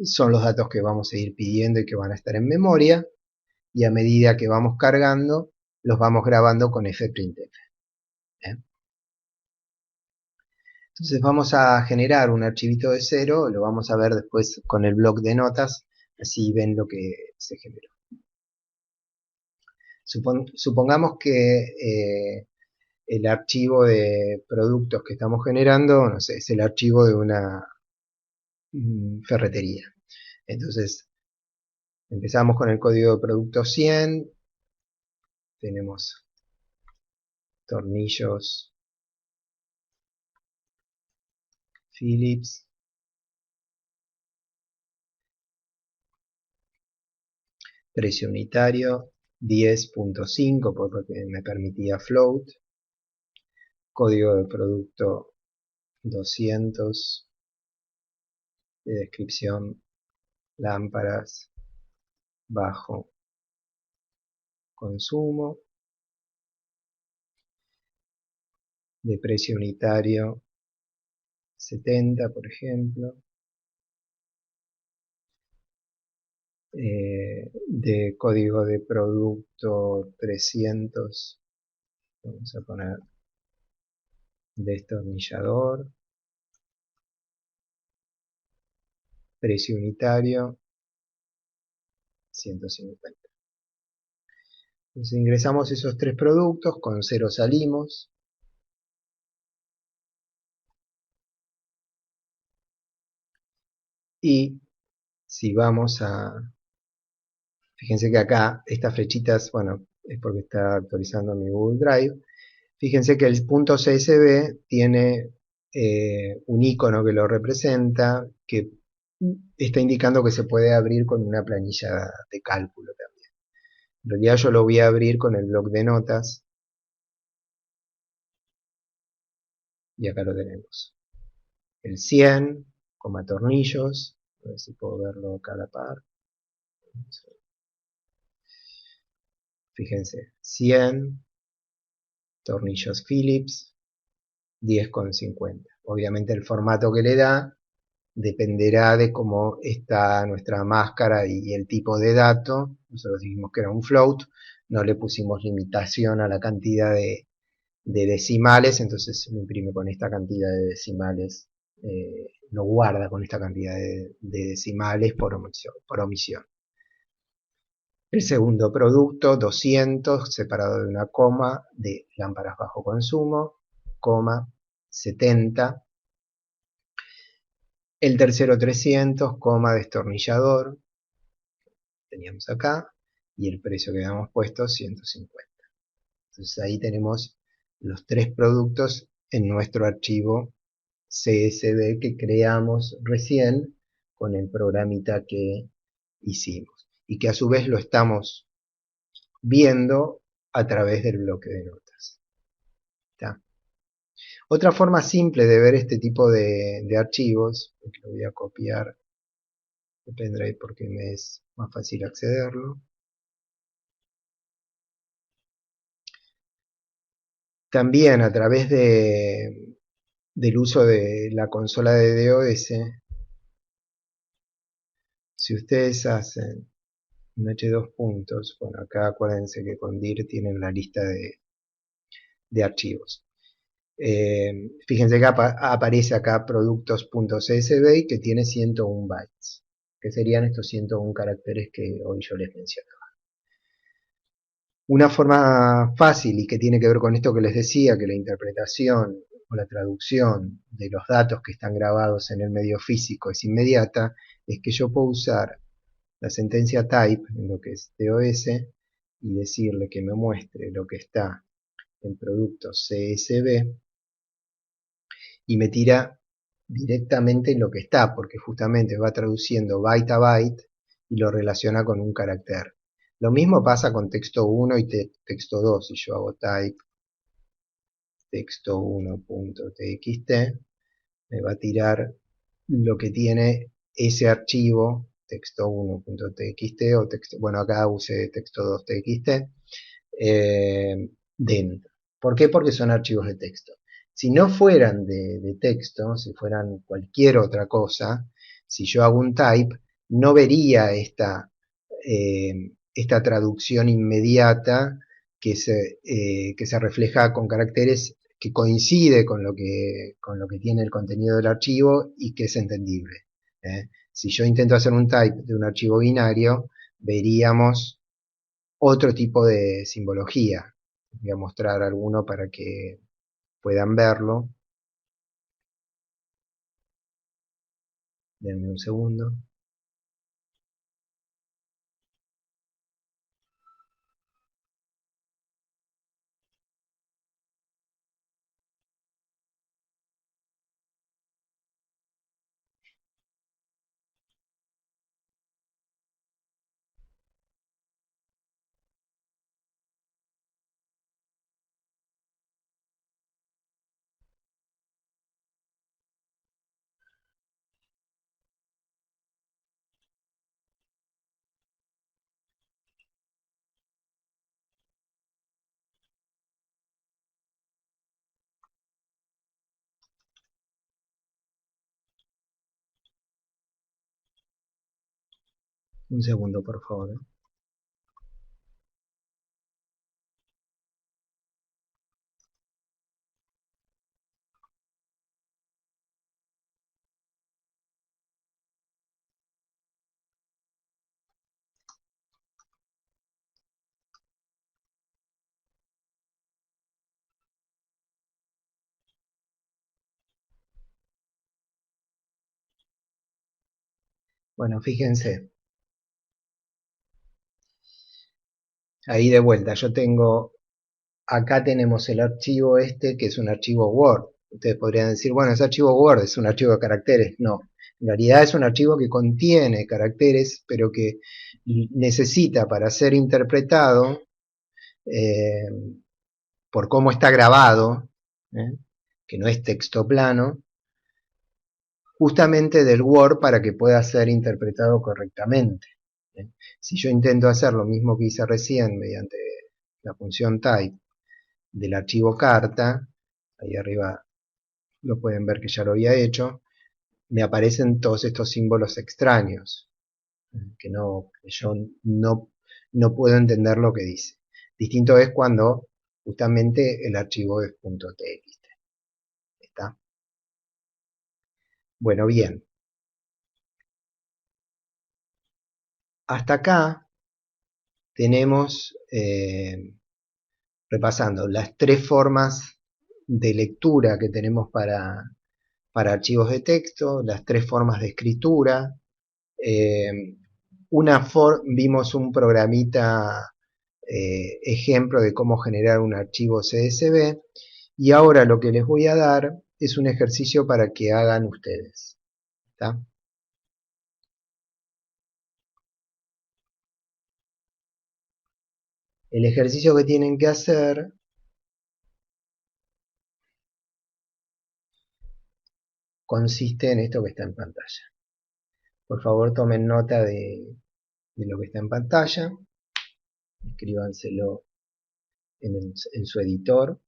son los datos que vamos a ir pidiendo y que van a estar en memoria, y a medida que vamos cargando, los vamos grabando con fprintf. Entonces vamos a generar un archivito de 0, lo vamos a ver después con el bloc de notas, así ven lo que se generó. Supongamos que el archivo de productos que estamos generando, no sé, es el archivo de una ferretería. Entonces, empezamos con el código de producto 100, tenemos tornillos Phillips, precio unitario 10.5, porque me permitía float, código de producto 200, de descripción lámparas bajo consumo, de precio unitario 70, por ejemplo, de código de producto 300, vamos a poner destornillador, precio unitario 150. Entonces ingresamos esos 3 productos, con 0 salimos, y si vamos a... Fíjense que acá estas flechitas, bueno, es porque está actualizando mi Google Drive. Fíjense que el punto CSV tiene un icono que lo representa, que está indicando que se puede abrir con una planilla de cálculo también. En realidad yo lo voy a abrir con el bloc de notas, y acá lo tenemos. El 100, tornillos, a ver si puedo verlo acá a la par. Fíjense, 100 tornillos Phillips, 10,50. Obviamente el formato que le da dependerá de cómo está nuestra máscara y el tipo de dato. Nosotros dijimos que era un float, no le pusimos limitación a la cantidad de decimales, entonces lo imprime con esta cantidad de decimales, lo guarda con esta cantidad de decimales por omisión. El segundo producto, 200, separado de una coma, de lámparas bajo consumo, coma, 70. El tercero, 300, coma, destornillador, teníamos acá, y el precio que habíamos puesto, 150. Entonces ahí tenemos los tres productos en nuestro archivo CSV que creamos recién con el programita que hicimos y que a su vez lo estamos viendo a través del bloque de notas. ¿Está? Otra forma simple de ver este tipo de archivos, que lo voy a copiar de pendrive porque me es más fácil accederlo. También a través del uso de la consola de DOS, si ustedes hacen un H2 puntos, bueno, acá acuérdense que con dir tienen la lista de archivos. Fíjense que aparece acá productos.csv que tiene 101 bytes, que serían estos 101 caracteres que hoy yo les mencionaba. Una forma fácil y que tiene que ver con esto que les decía, que la interpretación o la traducción de los datos que están grabados en el medio físico es inmediata, es que yo puedo usar la sentencia type en lo que es DOS y decirle que me muestre lo que está en productos CSV y me tira directamente lo que está, porque justamente va traduciendo byte a byte y lo relaciona con un carácter. Lo mismo pasa con texto 1 y texto 2. Si yo hago type texto1.txt, me va a tirar lo que tiene ese archivo texto1.txt o texto, bueno, acá use texto2.txt dentro. ¿Por qué? Porque son archivos de texto. Si no fueran de texto, si fueran cualquier otra cosa, si yo hago un type, no vería esta traducción inmediata que se refleja con caracteres que coincide con lo que tiene el contenido del archivo y que es entendible. Si yo intento hacer un type de un archivo binario, veríamos otro tipo de simbología. Voy a mostrar alguno para que puedan verlo. Denme un segundo. Un segundo, por favor. Bueno, fíjense. Ahí de vuelta, yo tengo, acá tenemos el archivo este, que es un archivo Word. Ustedes podrían decir, bueno, ese archivo Word es un archivo de caracteres. No, en realidad es un archivo que contiene caracteres, pero que necesita para ser interpretado eh, por cómo está grabado, ¿eh? Que no es texto plano, justamente del Word para que pueda ser interpretado correctamente. ¿Eh? Si yo intento hacer lo mismo que hice recién mediante la función type del archivo carta, ahí arriba lo pueden ver que ya lo había hecho, me aparecen todos estos símbolos extraños, que yo no puedo entender lo que dice. Distinto es cuando justamente el archivo es .txt. ¿Está? Bueno, bien. Hasta acá tenemos, repasando, las tres formas de lectura que tenemos para archivos de texto, las tres formas de escritura. Eh, Vimos un programita ejemplo de cómo generar un archivo CSV y ahora lo que les voy a dar es un ejercicio para que hagan ustedes. ¿Está? El ejercicio que tienen que hacer consiste en esto que está en pantalla. Por favor tomen nota de lo que está en pantalla, escríbanselo en su editor,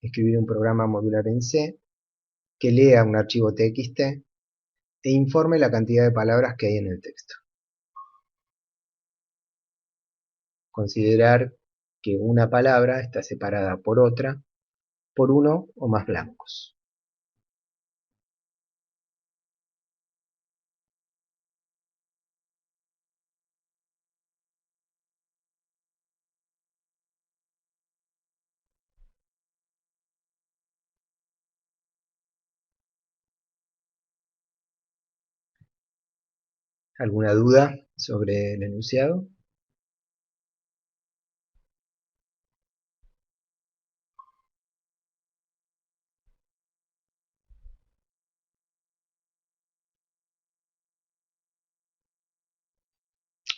escribir un programa modular en C que lea un archivo TXT e informe la cantidad de palabras que hay en el texto. Considerar que una palabra está separada por otra por uno o más blancos. ¿Alguna duda sobre el enunciado?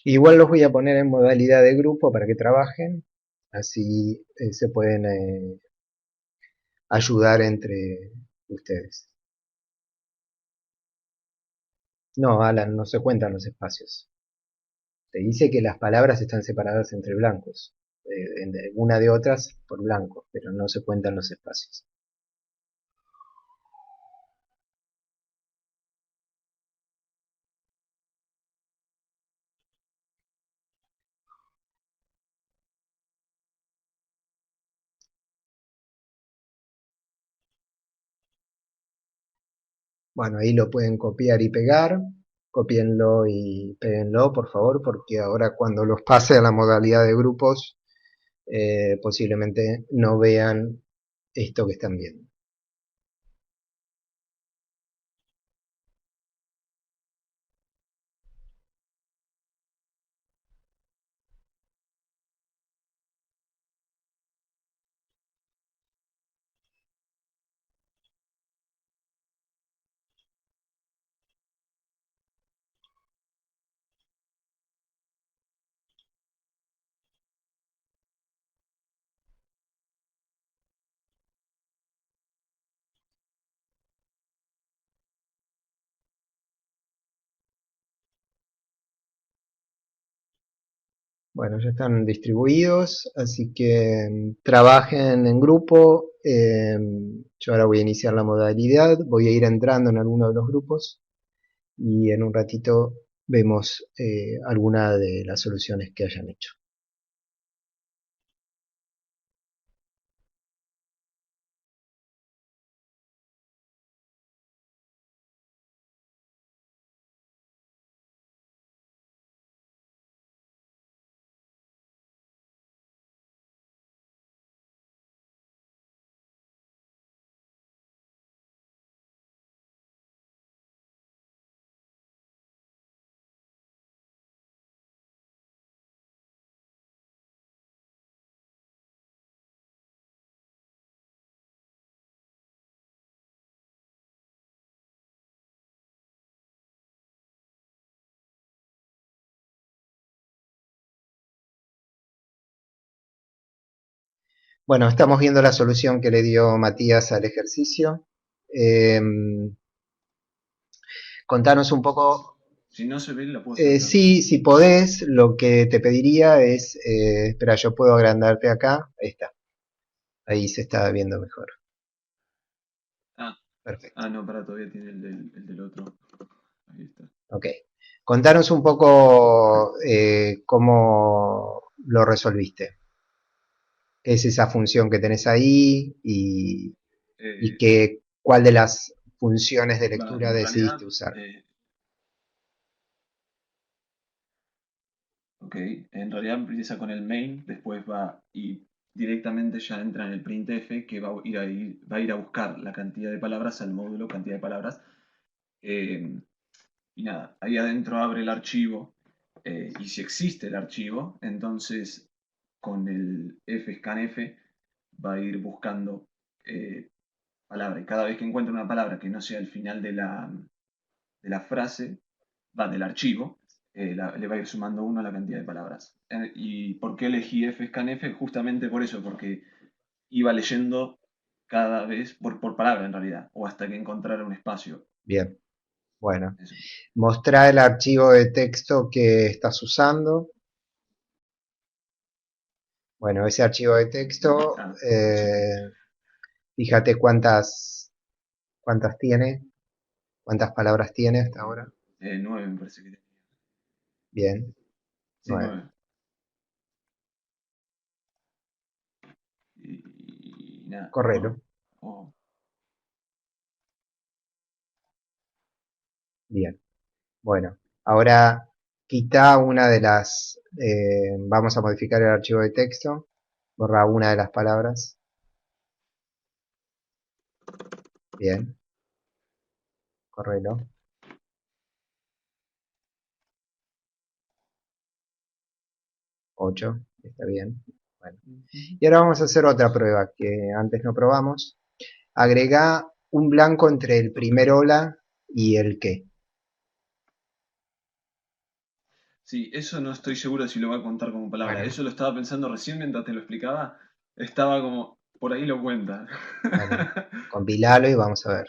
Igual los voy a poner en modalidad de grupo para que trabajen, así se pueden ayudar entre ustedes. No, Alan, no se cuentan los espacios. Te dice que las palabras están separadas entre blancos, una de otras por blanco, pero no se cuentan los espacios. Bueno, ahí lo pueden copiar y pegar. Copienlo y péguenlo, por favor, porque ahora cuando los pase a la modalidad de grupos, posiblemente no vean esto que están viendo. Bueno, ya están distribuidos, así que trabajen en grupo. Yo ahora voy a iniciar la modalidad, voy a ir entrando en alguno de los grupos y en un ratito vemos alguna de las soluciones que hayan hecho. Bueno, estamos viendo la solución que le dio Matías al ejercicio. Contanos un poco. Si no se ve, la puedo hacer. Sí, si podés, lo que te pediría es, espera, yo puedo agrandarte acá, ahí está, ahí se está viendo mejor. Perfecto. Ah, no, para, todavía tiene el del otro. Ahí está. Ok. Contanos un poco cómo lo resolviste. ¿Qué es esa función que tenés ahí y Eh, cuál de las funciones de Va, lectura en decidiste realidad, usar? ok, en realidad empieza con el main, después va y directamente ya entra en el printf que va a ir a buscar la cantidad de palabras al módulo cantidad de palabras. eh, y nada, ahí adentro abre el archivo y si existe el archivo, entonces con el fscanf va a ir buscando palabra y cada vez que encuentra una palabra que no sea el final de la frase, va del archivo, le va a ir sumando uno a la cantidad de palabras. ¿Y por qué elegí fscanf? Justamente por eso, porque iba leyendo cada vez por palabra en realidad, o hasta que encontrara un espacio. Bien, bueno. Eso. Mostrá el archivo de texto que estás usando. Bueno, ese archivo de texto, Ah, sí. fíjate cuántas tiene, cuántas palabras tiene hasta ahora. 9 me parece que tenía. Bien, Sí, 9. 9. Y nada, Correlo. bueno. Oh, Bien. Bueno, ahora quita una de las, vamos a modificar el archivo de texto, borra una de las palabras, bien, correlo, 8, está bien. Bueno. ujú. Y ahora vamos a hacer otra prueba que antes no probamos. Agrega un blanco entre el primer hola y el qué. Sí, eso no estoy seguro si lo va a contar como palabra. Bueno, Eso lo estaba pensando recién mientras te lo explicaba. Estaba como, por ahí lo cuenta. bueno, compilalo y vamos a ver.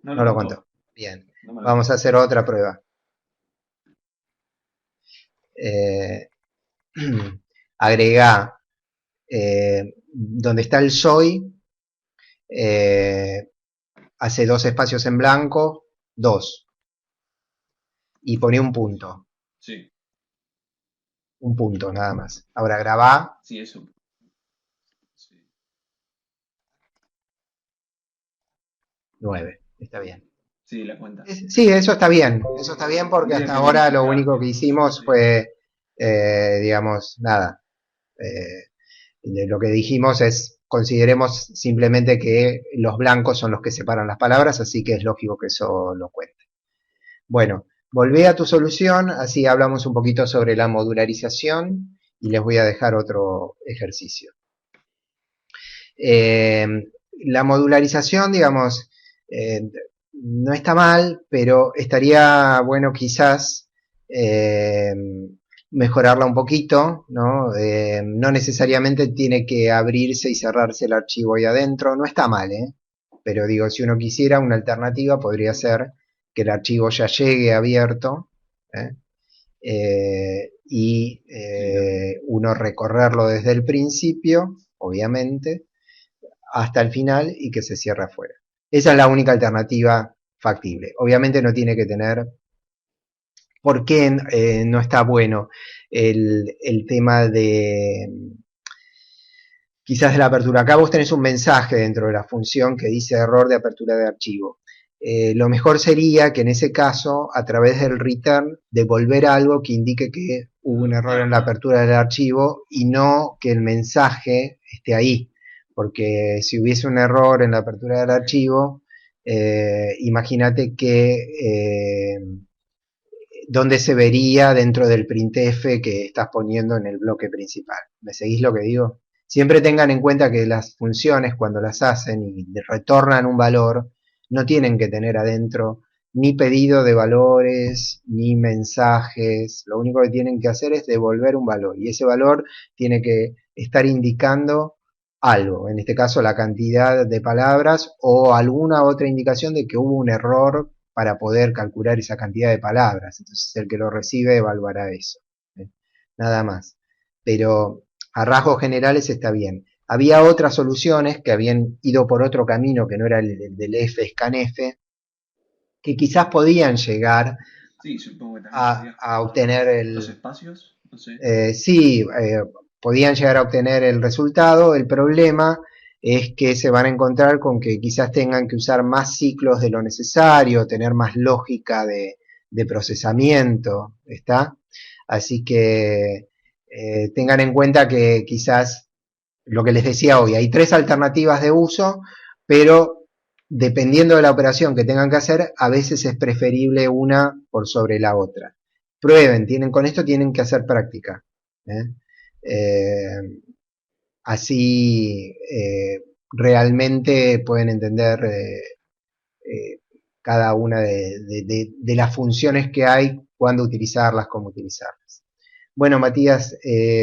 No No lo lo contó. contó. Bien, No me lo vamos a contó. hacer otra prueba. Eh, agrega donde está el soy, hace dos espacios en blanco, dos, y pone Sí, un punto nada más. Ahora grabá sí, eso. Sí, 9, está bien. sí, la cuenta. Sí, eso está bien porque Tendría hasta que ahora lo verificar único que que funcione hicimos bien. fue, digamos, nada, eh, de lo que dijimos es, consideremos simplemente que los blancos son los que separan las palabras, así que es lógico que eso lo cuente. Bueno, volvé a tu solución, así hablamos un poquito sobre la modularización y les voy a dejar otro ejercicio. Eh, la modularización, digamos, no está mal, pero estaría bueno quizás eh, mejorarla un poquito, ¿no? No necesariamente tiene que abrirse y cerrarse el archivo ahí adentro, no está mal, ¿eh? Pero digo, si uno quisiera, una alternativa podría ser que el archivo ya llegue abierto, ¿eh? Sí, también. Uno recorrerlo desde el principio, obviamente, hasta el final y que se cierre afuera. Esa es la única alternativa factible. Obviamente no tiene que tener. ¿Por qué no está bueno el tema de quizás de la apertura? Acá vos tenés un mensaje dentro de la función que dice error de apertura de archivo. Lo mejor sería que en ese caso, a través del return, devolver algo que indique que hubo un error en la apertura del archivo y no que el mensaje esté ahí. Porque si hubiese un error en la apertura del Ok. archivo, imagínate que dónde se vería dentro del printf que estás poniendo en el bloque principal. ¿Me seguís lo que digo? Siempre tengan en cuenta que las funciones cuando las hacen y retornan un valor, no tienen que tener adentro ni pedido de valores, ni mensajes. Lo único que tienen que hacer es devolver un valor. Y ese valor tiene que estar indicando algo, en este caso la cantidad de palabras o alguna otra indicación de que hubo un error para poder calcular esa cantidad de palabras. Entonces el que lo recibe evaluará eso. ¿Eh? Nada más. Pero a rasgos generales está bien. Había otras soluciones que habían ido por otro camino que no era el del F-scanf, que quizás podían llegar Sí, supongo que también podías a cortar obtener los el, espacios, no sé. sí, podían llegar a obtener el resultado. El problema es que se van a encontrar con que quizás tengan que usar más ciclos de lo necesario, tener más lógica de procesamiento, ¿está? Así que tengan en cuenta que quizás lo que les decía hoy, hay tres alternativas de uso, pero dependiendo de la operación que tengan que hacer, a veces es preferible una por sobre la otra. Prueben, con esto tienen que hacer práctica. ¿eh? Eh, Así realmente pueden entender cada una de las funciones que hay, cuándo utilizarlas, cómo utilizarlas. Bueno, Matías,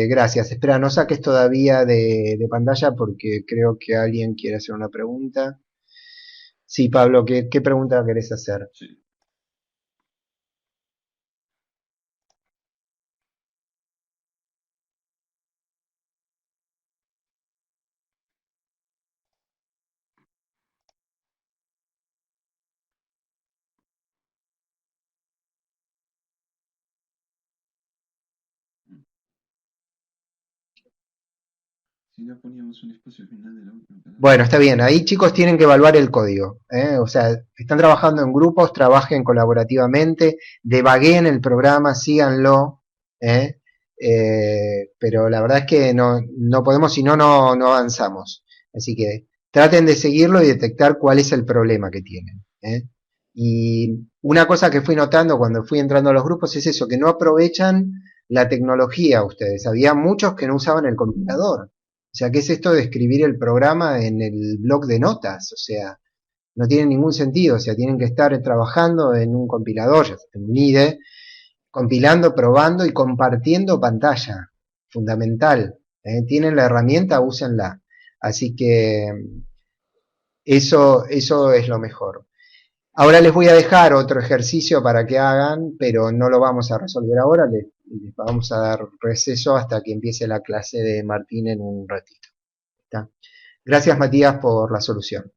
gracias. Espera, no saques todavía de pantalla porque creo que alguien quiere hacer una pregunta. Sí, Pablo, ¿qué pregunta querés hacer? Sí. Si no poníamos un espacio al final de la última palabra. Bueno, está bien. Ahí chicos tienen que evaluar el código. O sea, están trabajando en grupos, trabajen colaborativamente, debagueen el programa, síganlo. ¿eh? Pero la verdad es que no podemos, si no, no avanzamos. Así que traten de seguirlo y detectar cuál es el problema que tienen. Y una cosa que fui notando cuando fui entrando a los grupos es eso, que no aprovechan la tecnología ustedes. Había muchos que no usaban el compilador. O sea, ¿qué es esto de escribir el programa en el bloc de notas? O sea, no tiene ningún sentido. O sea, tienen que estar trabajando en un compilador, en un IDE, compilando, probando y compartiendo pantalla. Fundamental. Tienen la herramienta, úsenla. Así que eso es lo mejor. Ahora les voy a dejar otro ejercicio para que hagan, pero no lo vamos a resolver ahora. Les vamos a dar receso hasta que empiece la clase de Martín en un ratito. ¿Está? Gracias, Matías, por la solución.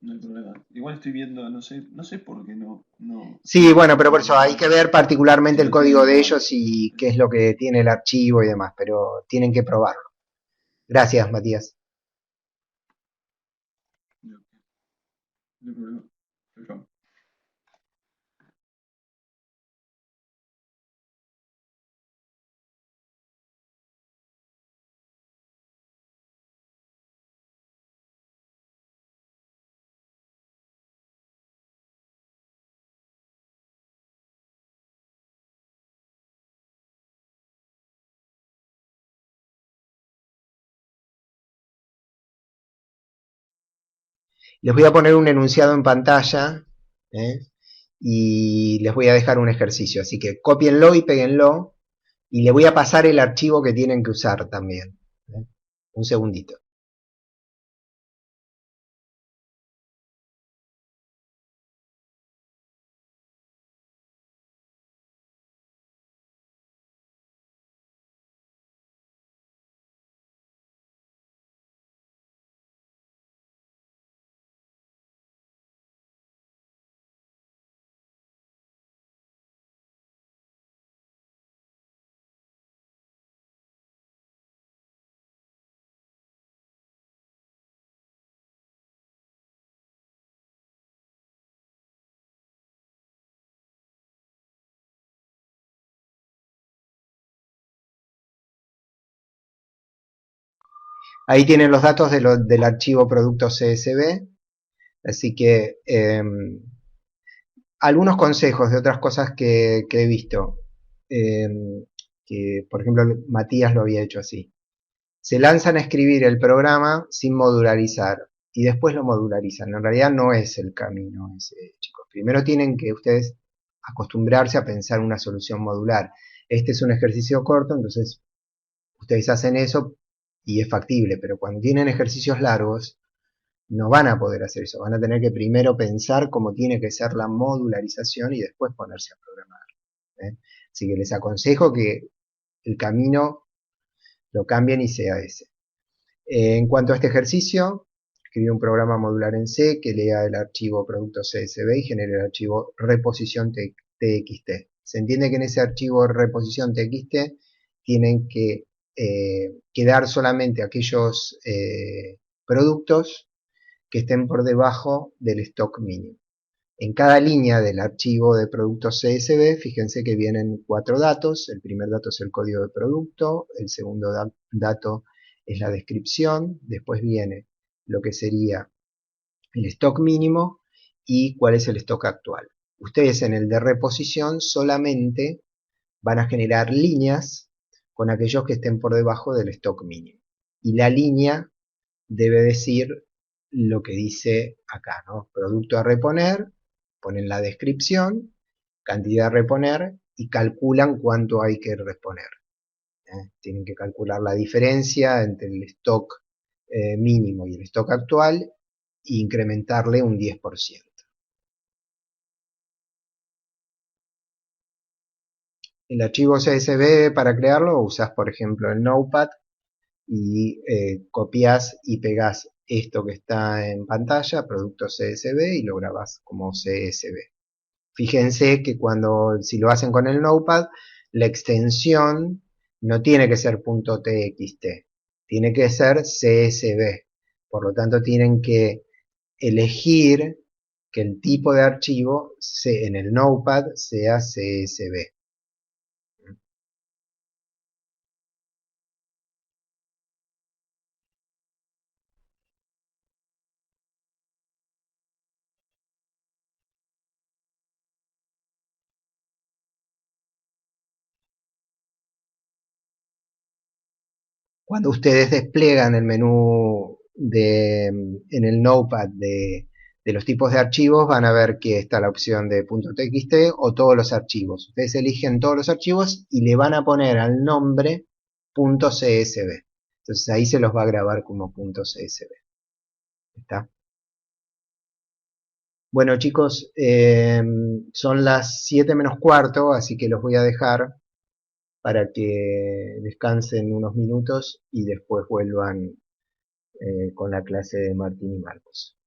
No hay problema. Igual estoy viendo, no sé por qué Sí, no bueno, pero por eso funciona hay que bien. ver particularmente Si el lo tienen código de igual. ellos y qué es lo que tiene el archivo y demás, pero tienen que probarlo. Gracias, Matías. No, no hay problema. Chau, chau. Les voy a poner un enunciado en pantalla ¿eh? Y les voy a dejar un ejercicio. Así que cópienlo y péguenlo y le voy a pasar el archivo que tienen que usar también. Un segundito. Ahí tienen los datos del archivo producto CSV. Así que algunos consejos de otras cosas que he visto. Eh, que, por ejemplo, Matías lo había hecho así. Se lanzan a escribir el programa sin modularizar y después lo modularizan. En realidad no es el camino ese, chicos. Primero tienen que ustedes acostumbrarse a pensar una solución modular. Este es un ejercicio corto, entonces ustedes hacen eso y es factible, pero cuando tienen ejercicios largos, no van a poder hacer eso. Van a tener que primero pensar cómo tiene que ser la modularización y después ponerse a programar. ¿eh? Así que les aconsejo que el camino lo cambien y sea ese. En cuanto a este ejercicio, escribí un programa modular en C que lea el archivo producto CSV y genere el archivo reposición txt. Se entiende que en ese archivo reposición txt tienen que quedar solamente aquellos productos que estén por debajo del stock mínimo. En cada línea del archivo de productos CSV, fíjense que vienen 4 datos. El primer dato es el código de producto, el segundo dato es la descripción, después viene lo que sería el stock mínimo y cuál es el stock actual. Ustedes en el de reposición solamente van a generar líneas con aquellos que estén por debajo del stock mínimo. Y la línea debe decir lo que dice acá, ¿no? Producto a reponer, ponen la descripción, cantidad a reponer y calculan cuánto hay que reponer. Tienen que calcular la diferencia entre el stock mínimo y el stock actual e incrementarle un 10%. El archivo CSV para crearlo usas por ejemplo el Notepad y copias y pegas esto que está en pantalla, producto CSV, y lo grabas como CSV. Fíjense que si lo hacen con el Notepad, la extensión no tiene que ser .txt, tiene que ser CSV. Por lo tanto, tienen que elegir que el tipo de archivo en el Notepad sea CSV. Cuando ustedes despliegan el menú en el Notepad de los tipos de archivos, van a ver que está la opción de .txt o todos los archivos. Ustedes eligen todos los archivos y le van a poner al nombre .csv. Entonces ahí se los va a grabar como .csv. ¿Está? Bueno chicos, son las 7 menos cuarto, así que los voy a dejar para que descansen unos minutos y después vuelvan con la clase de Martín y Marcos.